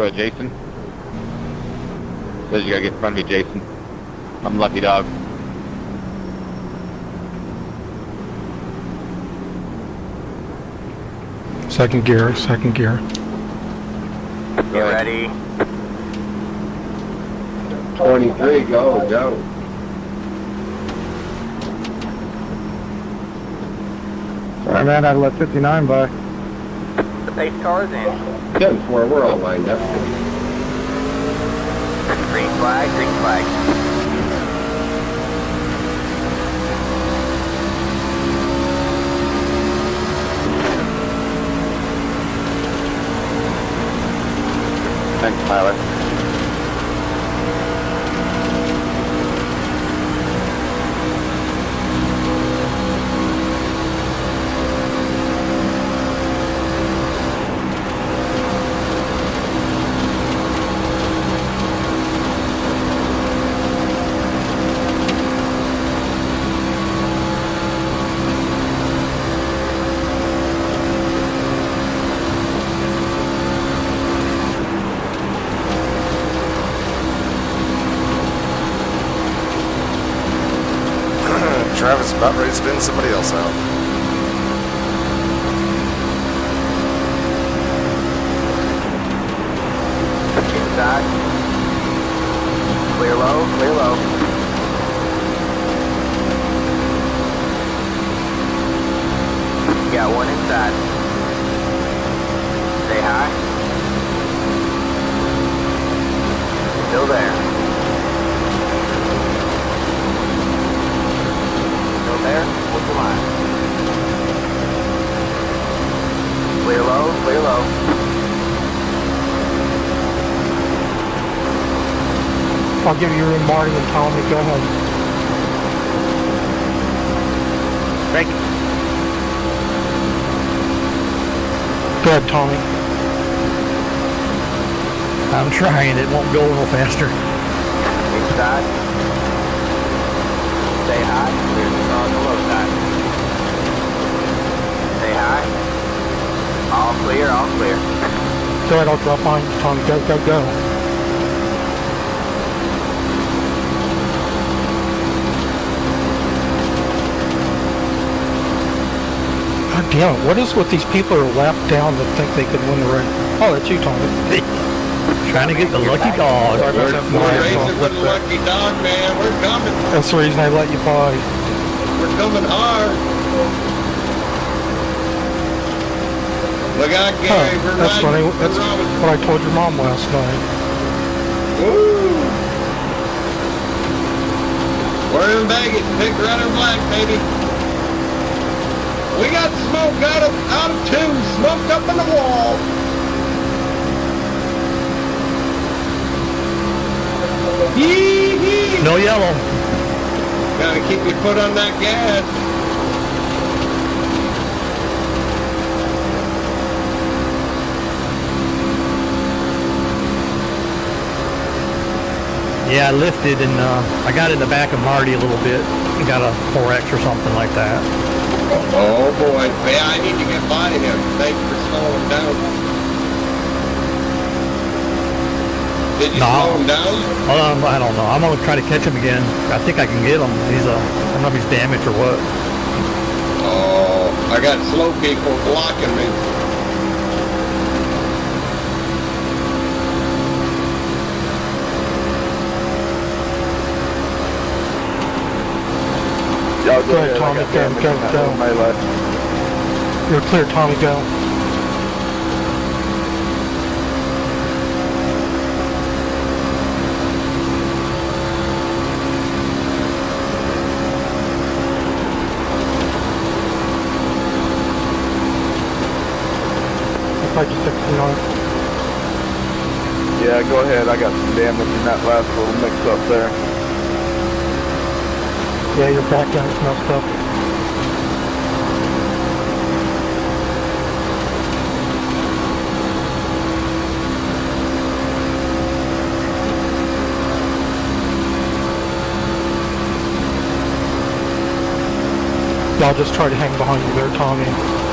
Go ahead, Jason. Says you gotta get in front of me, Jason. I'm Lucky Dog. Second gear, second gear. Get ready. 23, go. Sorry, man, I let 59 by. The pace car's in. 10-4, we're all lined up. Green flag, green flag. Thanks, pilot. Travis is about ready to spin somebody else out. Inside. Clear low, clear low. You got one inside. Stay high. Still there. There, hold the line. Clear low, clear low. I'll give you room, Marty and Tommy. Go ahead. Thank you. Go ahead, Tommy. I'm trying. It won't go no faster. Inside. Stay high. Clear the car on the low side. Stay high. All clear, all clear. Go ahead, I'll drop on you, Tommy. Go, go, go. God damn it, what is with these people who are lapped down that think they could win the race? Oh, that's you, Tommy. Trying to get the lucky dog. We're racing with the Lucky Dog, man. We're coming. That's the reason I let you by. We're coming hard. Look out, Gary. We're That's funny. riding. That's what I told your mom last night. Woo! We're in Vegas. Pick red or black, baby. We got smoke out of two. Smoke up in the wall. Yee-hee. No yellow. Gotta keep your foot on that gas. Yeah, I lifted and I got in the back of Marty a little bit. Got a 4X or something like that. Oh boy, yeah, I need to get by him. Thanks for slowing down. Did you slow him down? I don't know. I'm gonna try to catch him again. I think I can get him. He's I don't know if he's damaged or what. Oh, I got slow people blocking me. Y'all Go ahead, Tommy. Go. Melee. You're clear, Tommy. Go. Like 69. Yeah, go ahead. I got some damage in that last little mix-up there. Yeah, your back end's messed up. I'll just try to hang behind you there, Tommy.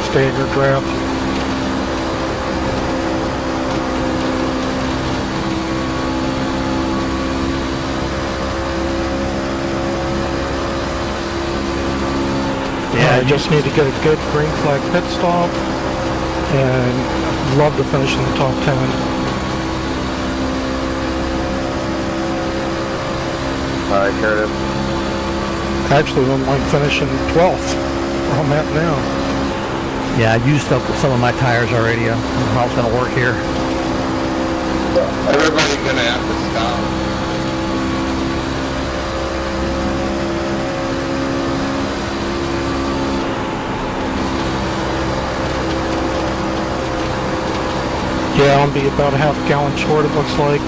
Stay in your draft. just need to get a good green flag pit stop, and I'd love to finish in the top 10. All right, Curtis. Actually, I might finish in 12th, where I'm at now. Yeah, I used up some of my tires already. I don't know how it's going to work here. Everybody's gonna have to stop. Yeah, I'll be about a half gallon short, it looks like.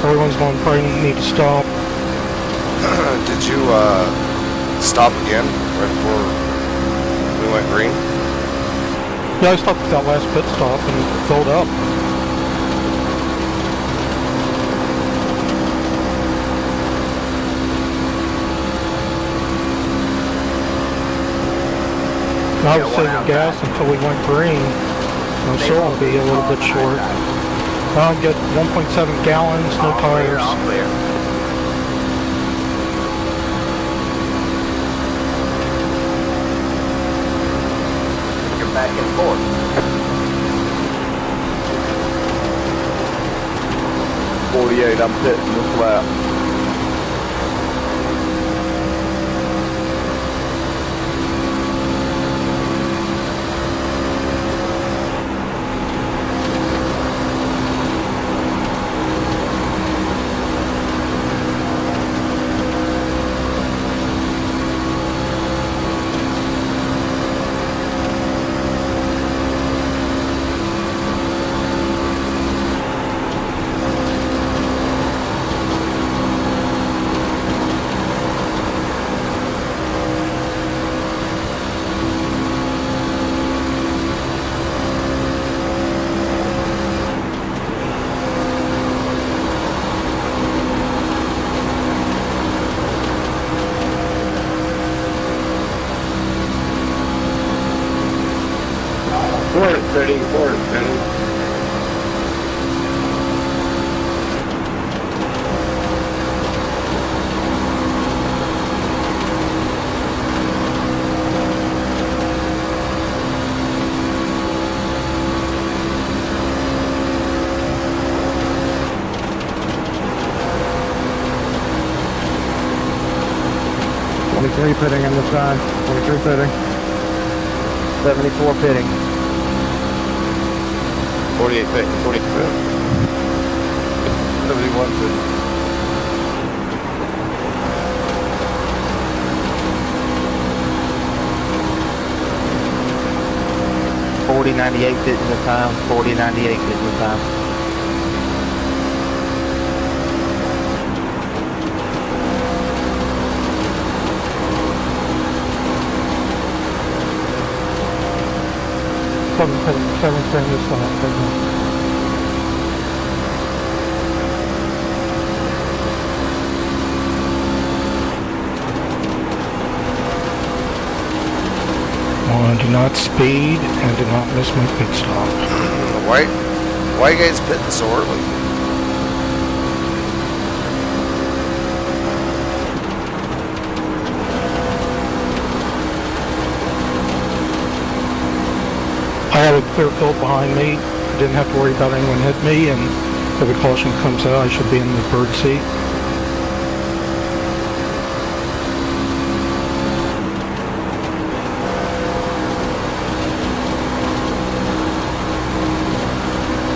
Everyone's going to probably need to stop. Did you stop again right before we went green? Yeah, I stopped at that last pit stop and filled up. I was saving gas until we went green. I'm sure I'll be a little bit short. I'll get 1.7 gallons, no tires. All clear. You're back and forth. 48, I'm pitting this lap. Forward fitting. Pitting on the side. 23 pitting. 74 pitting. 48 pitting, 42. 71 pitting. .98 pitting the time. 40.98 pitting the time. Seven this one. Do not speed and do not miss my pit stop. Why you guys pitting so early? I had a clear field behind me. I didn't have to worry about anyone hitting me, and if a caution comes out, I should be in the bird seat.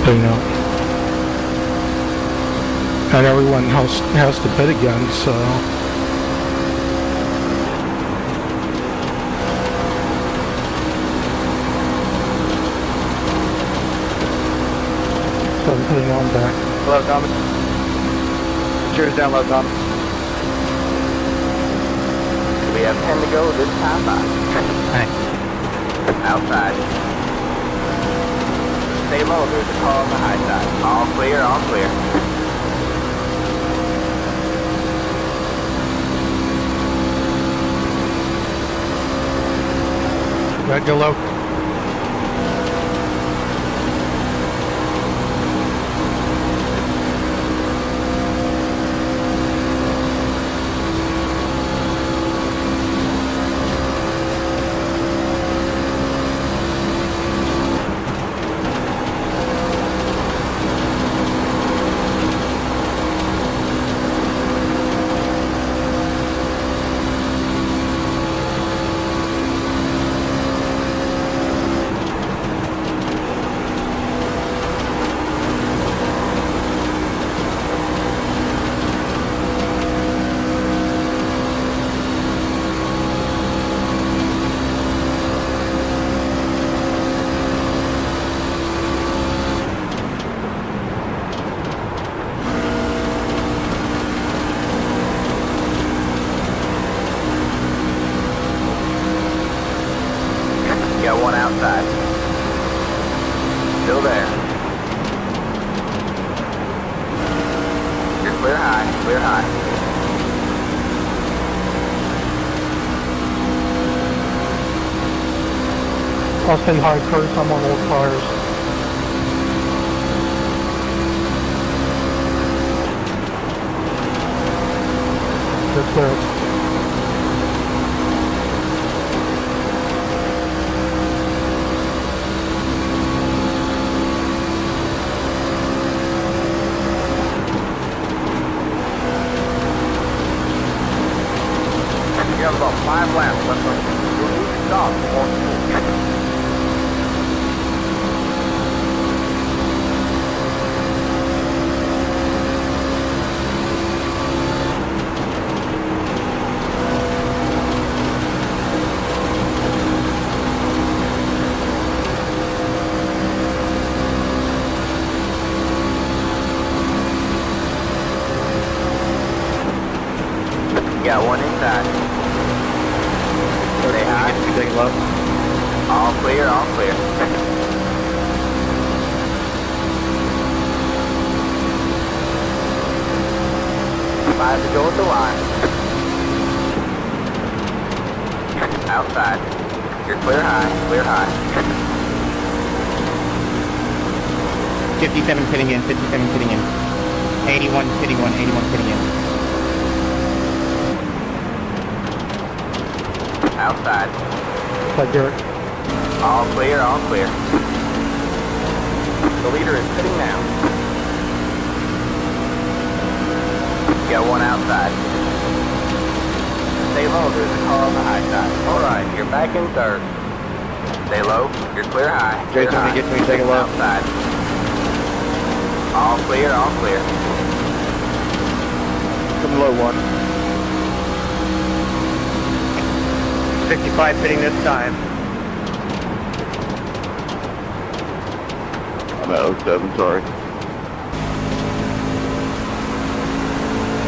But, you know, and everyone has to bid again, so I'm putting on back. Hello, Tommy. Cheers down low, Tommy. We have 10 to go this time by. Thanks. Outside. Stay low, there's a car on the high side. All clear, all clear. Right, go low. clear high, clear high. Austin High Curse, I'm on old tires. You're clear. You have about 5 laps left on you. You'll need to stop before fuel. Got one inside. Stay high. Take low. All clear, all clear. Five to go at the line. Outside. You're clear high, clear high. 57 pitting in, 57 pitting in. 81 pitting 1, 81 pitting in. Outside. Like Garrett. All clear, all clear. The leader is sitting down. Got one outside. Stay low, there's a car on the high side. Alright, you're back in third. Stay low, you're clear high. Clear Jason, high. get me, take a low. Outside. All clear, all clear. Come low one. 55 pitting this time. I'm at 07, sorry.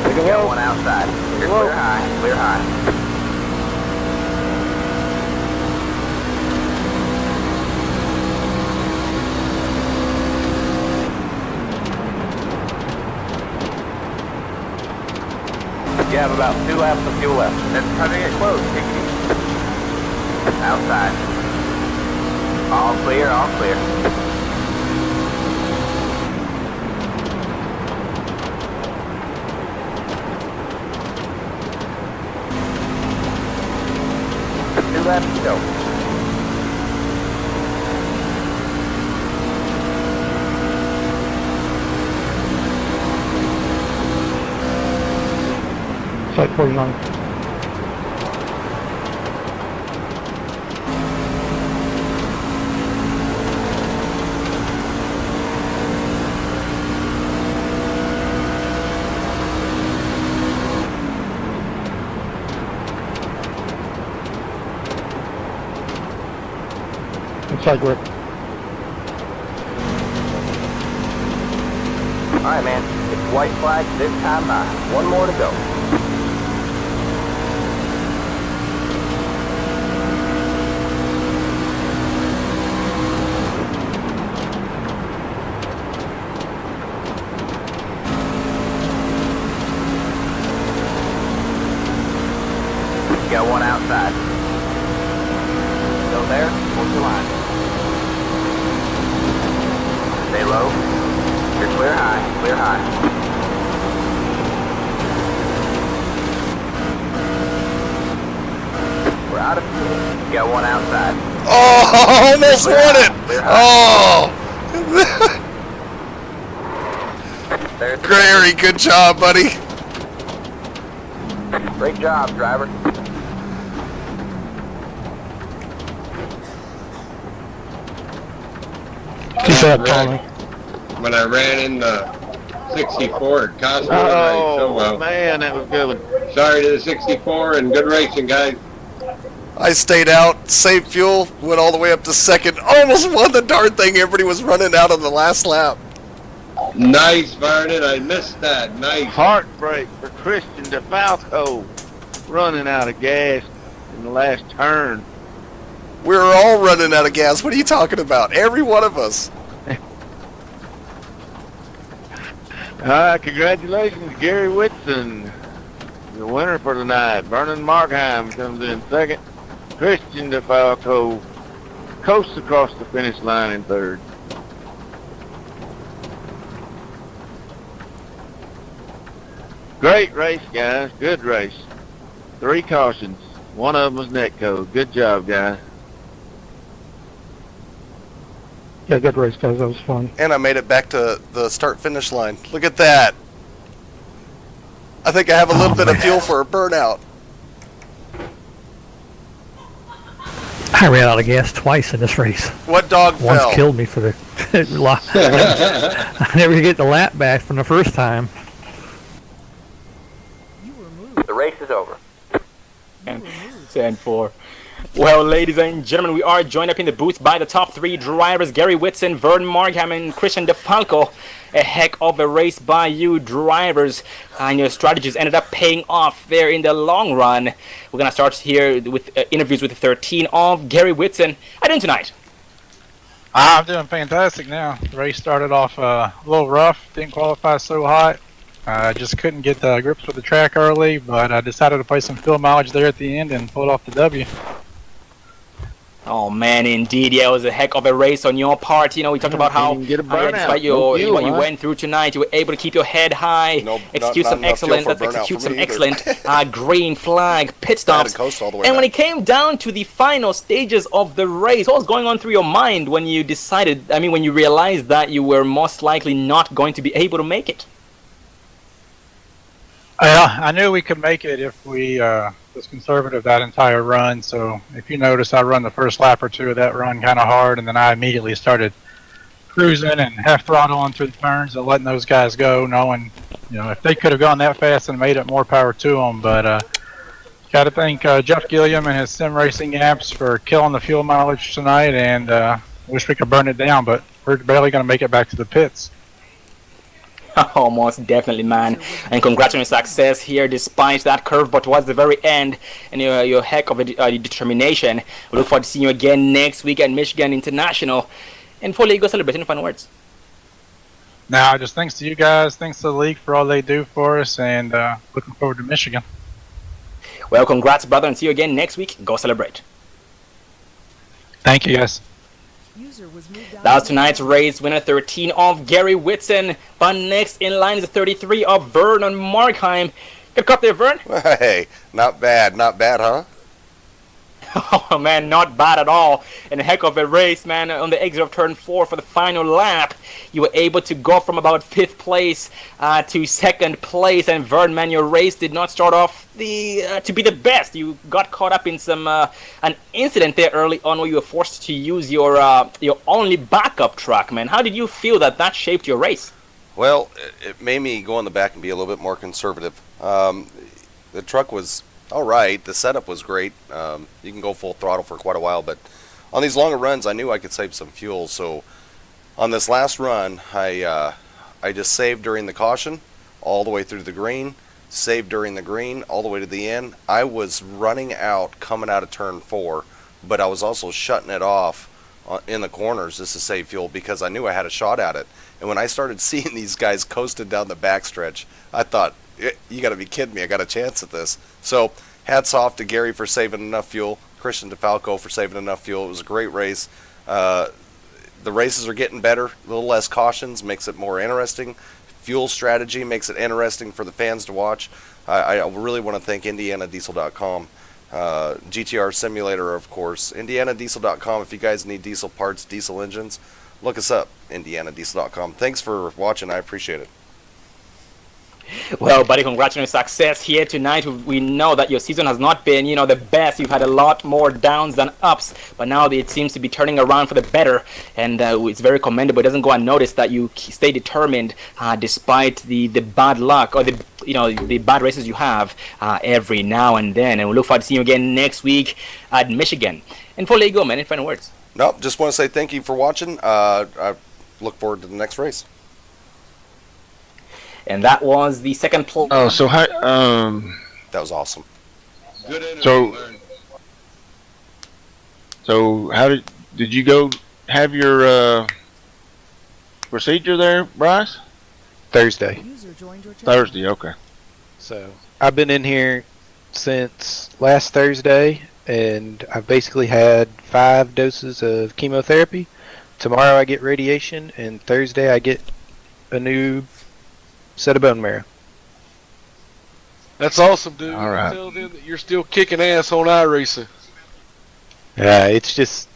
Take a Got low. one outside. You're clear high, clear high. You have about 2 laps of fuel left. That's trying to get close. Take it easy. Outside. All clear, all clear. Two laps to go. Side 49. Inside grip. Alright, man. It's white flag this time by. One more to go. Got one outside. Go there, hold the line. Stay low. You're clear high, clear high. We're out of fuel. Got one outside. Oh, almost won it. Oh. There's Gary, good job, buddy. Great job, driver. Keep that, Tony. When I ran in the 64, it cost me the race so well. Man, that was good. Sorry to the 64 and good racing, guys. I stayed out, saved fuel, went all the way up to second, almost won the darn thing. Everybody was running out on the last lap. Nice, Vernon. I missed that. Nice. Heartbreak for Christian DeFalco, running out of gas in the last turn. We were all running out of gas. What are you talking about? Every one of us. Hi, congratulations, Gary Whitson, the winner for tonight. Vernon Markheim comes in second. Christian DeFalco coasts across the finish line in third. Great race, guys. Good race. 3 cautions. One of them was net code. Good job, guys. Yeah, good race, guys. That was fun. And I made it back to the start-finish line. Look at that. I think I have a little bit of fuel for a burnout. I ran out of gas twice in this race. What dog Once fell? killed me for the I never get the lap back from the first time. The race is over. And 10-4. Well, ladies and gentlemen, we are joined up in the booth by the top 3 drivers, Gary Whitson, Vernon Markham, and Christian DeFalco. A heck of a race by you drivers, and your strategies ended up paying off there in the long run. We're going to start here with interviews with 13 of Gary Whitson. How are you doing tonight? I'm doing fantastic now. The race started off a little rough, didn't qualify so hot. I just couldn't get the grips with the track early, but I decided to play some field mileage there at the end and pull off the W. Oh man, indeed, yeah, it was a heck of a race on your part. You know, we talked about how despite what you went through tonight, you were able to keep your head high, execute some excellent green flag pit stops. And when it came down to the final stages of the race, what was going on through your mind when you decided, when you realized that you were most likely not going to be able to make it? I knew we could make it if we was conservative that entire run. So if you notice, I run the first lap or two of that run kind of hard, and then I immediately started cruising and half throttle on through the turns and letting those guys go, knowing, if they could have gone that fast and made it, more power to them. But got to thank Jeff Gilliam and his sim racing apps for killing the fuel mileage tonight, and wish we could burn it down, but we're barely going to make it back to the pits. Oh, most definitely, man. And congrats on your success here despite that curve, but towards the very end, and your heck of a determination. We look forward to seeing you again next week at Michigan International. And before you go celebrate, any final words? Now, just thanks to you guys, thanks to the league for all they do for us, and looking forward to Michigan. Well, congrats, brother, and see you again next week. Go celebrate. Thank you, guys. That was tonight's race winner 13 of Gary Whitson. But next in line is 33 of Vernon Markheim. Good cut there, Vern. Hey, not bad, huh? Oh man, not bad at all. And a heck of a race, man. On the exit of turn 4 for the final lap, you were able to go from about 5th place to 2nd place. And Vern, man, your race did not start off to be the best. You got caught up in some an incident there early on where you were forced to use your only backup truck, man. How did you feel that shaped your race? Well, it made me go in the back and be a little bit more conservative. The truck was all right. The setup was great. You can go full throttle for quite a while, but on these longer runs, I knew I could save some fuel. So on this last run, I just saved during the caution all the way through the green, saved during the green all the way to the end. I was running out coming out of turn 4, but I was also shutting it off in the corners just to save fuel because I knew I had a shot at it. And when I started seeing these guys coasting down the backstretch, I thought, you got to be kidding me. I got a chance at this. So hats off to Gary for saving enough fuel, Christian DeFalco for saving enough fuel. It was a great race. The races are getting better. A little less cautions makes it more interesting. Fuel strategy makes it interesting for the fans to watch. I really want to thank IndianaDiesel.com. GTR Simulator, of course. IndianaDiesel.com. If you guys need diesel parts, diesel engines, look us up, IndianaDiesel.com. Thanks for watching. I appreciate it. Well, buddy, congrats on your success here tonight. We know that your season has not been, the best. You've had a lot more downs than ups, but now it seems to be turning around for the better, and it's very commendable. It doesn't go unnoticed that you stay determined despite the bad luck or the bad races you have every now and then. And we look forward to seeing you again next week at Michigan. And before you go, man, any final words? Nope, just want to say thank you for watching. I look forward to the next race. And that was the second place. Oh, so how? That was awesome. Good interview. So how did you go have your procedure there, Bryce? Thursday. Thursday, okay. So I've been in here since last Thursday, and I've basically had 5 doses of chemotherapy. Tomorrow I get radiation, and Thursday I get a new set of bone marrow. That's awesome, dude. All right. Tell them that you're still kicking ass on iRacing. It's just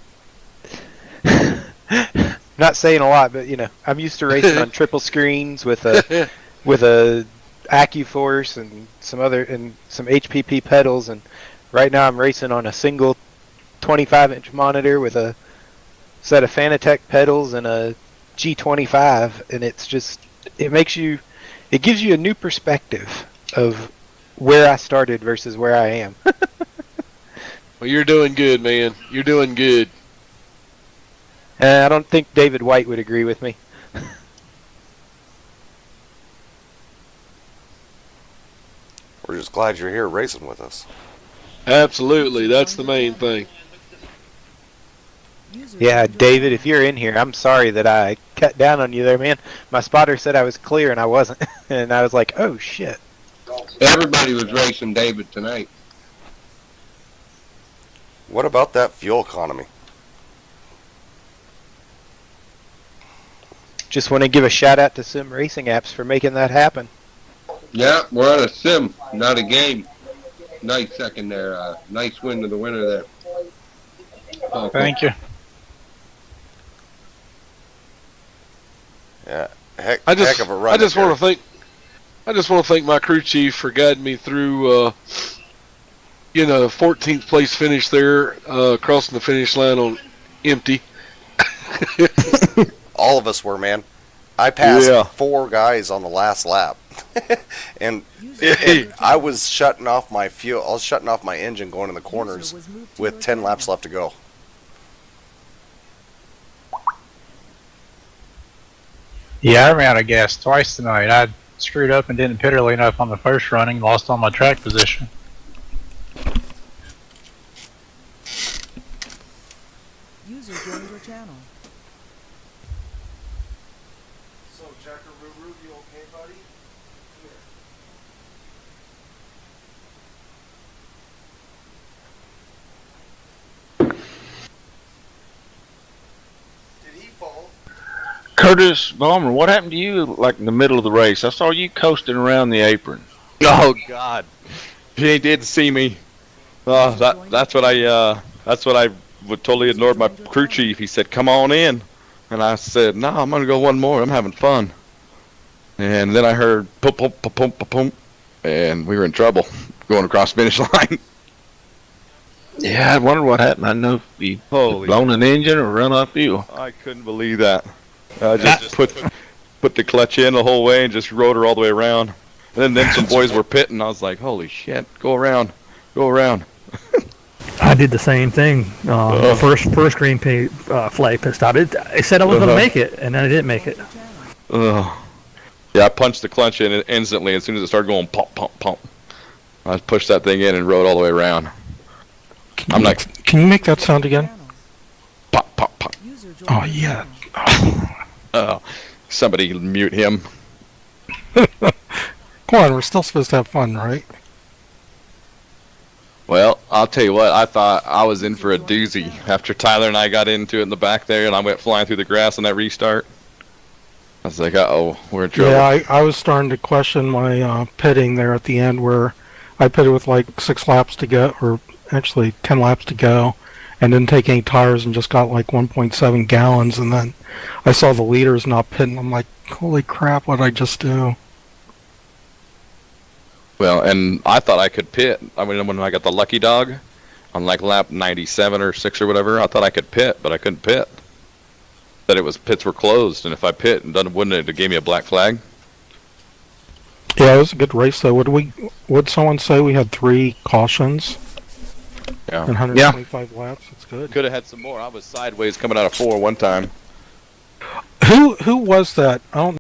not saying a lot, but I'm used to racing on triple screens with a AccuForce and some HPP pedals, and right now I'm racing on a single 25-inch monitor with a set of Fanatec pedals and a G25, and it gives you a new perspective of where I started versus where I am. Well, you're doing good, man. You're doing good. I don't think David White would agree with me. We're just glad you're here racing with us. Absolutely, that's the main thing. Yeah, David, if you're in here, I'm sorry that I cut down on you there, man. My spotter said I was clear and I wasn't. And I was like, oh, shit. Everybody was racing David tonight. What about that fuel economy? Just want to give a shout out to Sim Racing Apps for making that happen. Yeah, we're on a sim, not a game. Nice second there. Nice win to the winner there. Oh, Thank you. Yeah, heck I just of a run. want to thank my crew chief for guiding me through 14th place finish there, crossing the finish line on empty. All of us were, man. I passed 4 guys on the last lap. and I was shutting off my fuel. I was shutting off my engine going in the corners with 10 laps left to go. Yeah, I ran out of gas twice tonight. I screwed up and didn't pit early enough on the first running, lost all my track position. User joined your channel. So, Jackaroo, you okay, buddy? Here. Did he fall? Curtis Ballmer, what happened to you like in the middle of the race? I saw you coasting around the apron. Oh God, he did see me. That's what I would totally ignored my crew chief. He said, "Come on in," and I said, "No, I'm gonna go one more. I'm having fun." And then I heard pump, pump, pump, pump, pump, and we were in trouble going across the finish line. Yeah, I wondered what happened. I know if he blown an engine or run off fuel. I couldn't believe that. I just put the clutch in the whole way and just rode her all the way around. And then some boys were pitting. I was like, "Holy shit! Go around, go around." I did the same thing. The first green flag pit stop. It said I was going to make it, and then I didn't make it. Yeah, I punched the clutch in instantly as soon as it started going pump, pump, pump. I pushed that thing in and rode all the way around. Can you make that sound again? Pop, pop, pop. Oh, yeah. Oh, somebody mute him. Come on, we're still supposed to have fun, right? Well, I'll tell you what, I thought I was in for a doozy after Tyler and I got into it in the back there and I went flying through the grass on that restart. I was like, uh-oh, we're in trouble. Yeah, I was starting to question my pitting there at the end where I pitted with like 6 laps to go, or actually 10 laps to go, and didn't take any tires and just got like 1.7 gallons, and then I saw the leaders not pitting. I'm like, holy crap, what did I just do? Well, and I thought I could pit. I mean, when I got the lucky dog on like lap 97 or 6 or whatever, I thought I could pit, but I couldn't pit. That pits were closed, and if I pit, wouldn't it have gave me a black flag? Yeah, it was a good race though. Would someone say we had 3 cautions? Yeah. And 125 laps. It's good. Could have had some more. I was sideways coming out of 4 one time. Who was that? I don't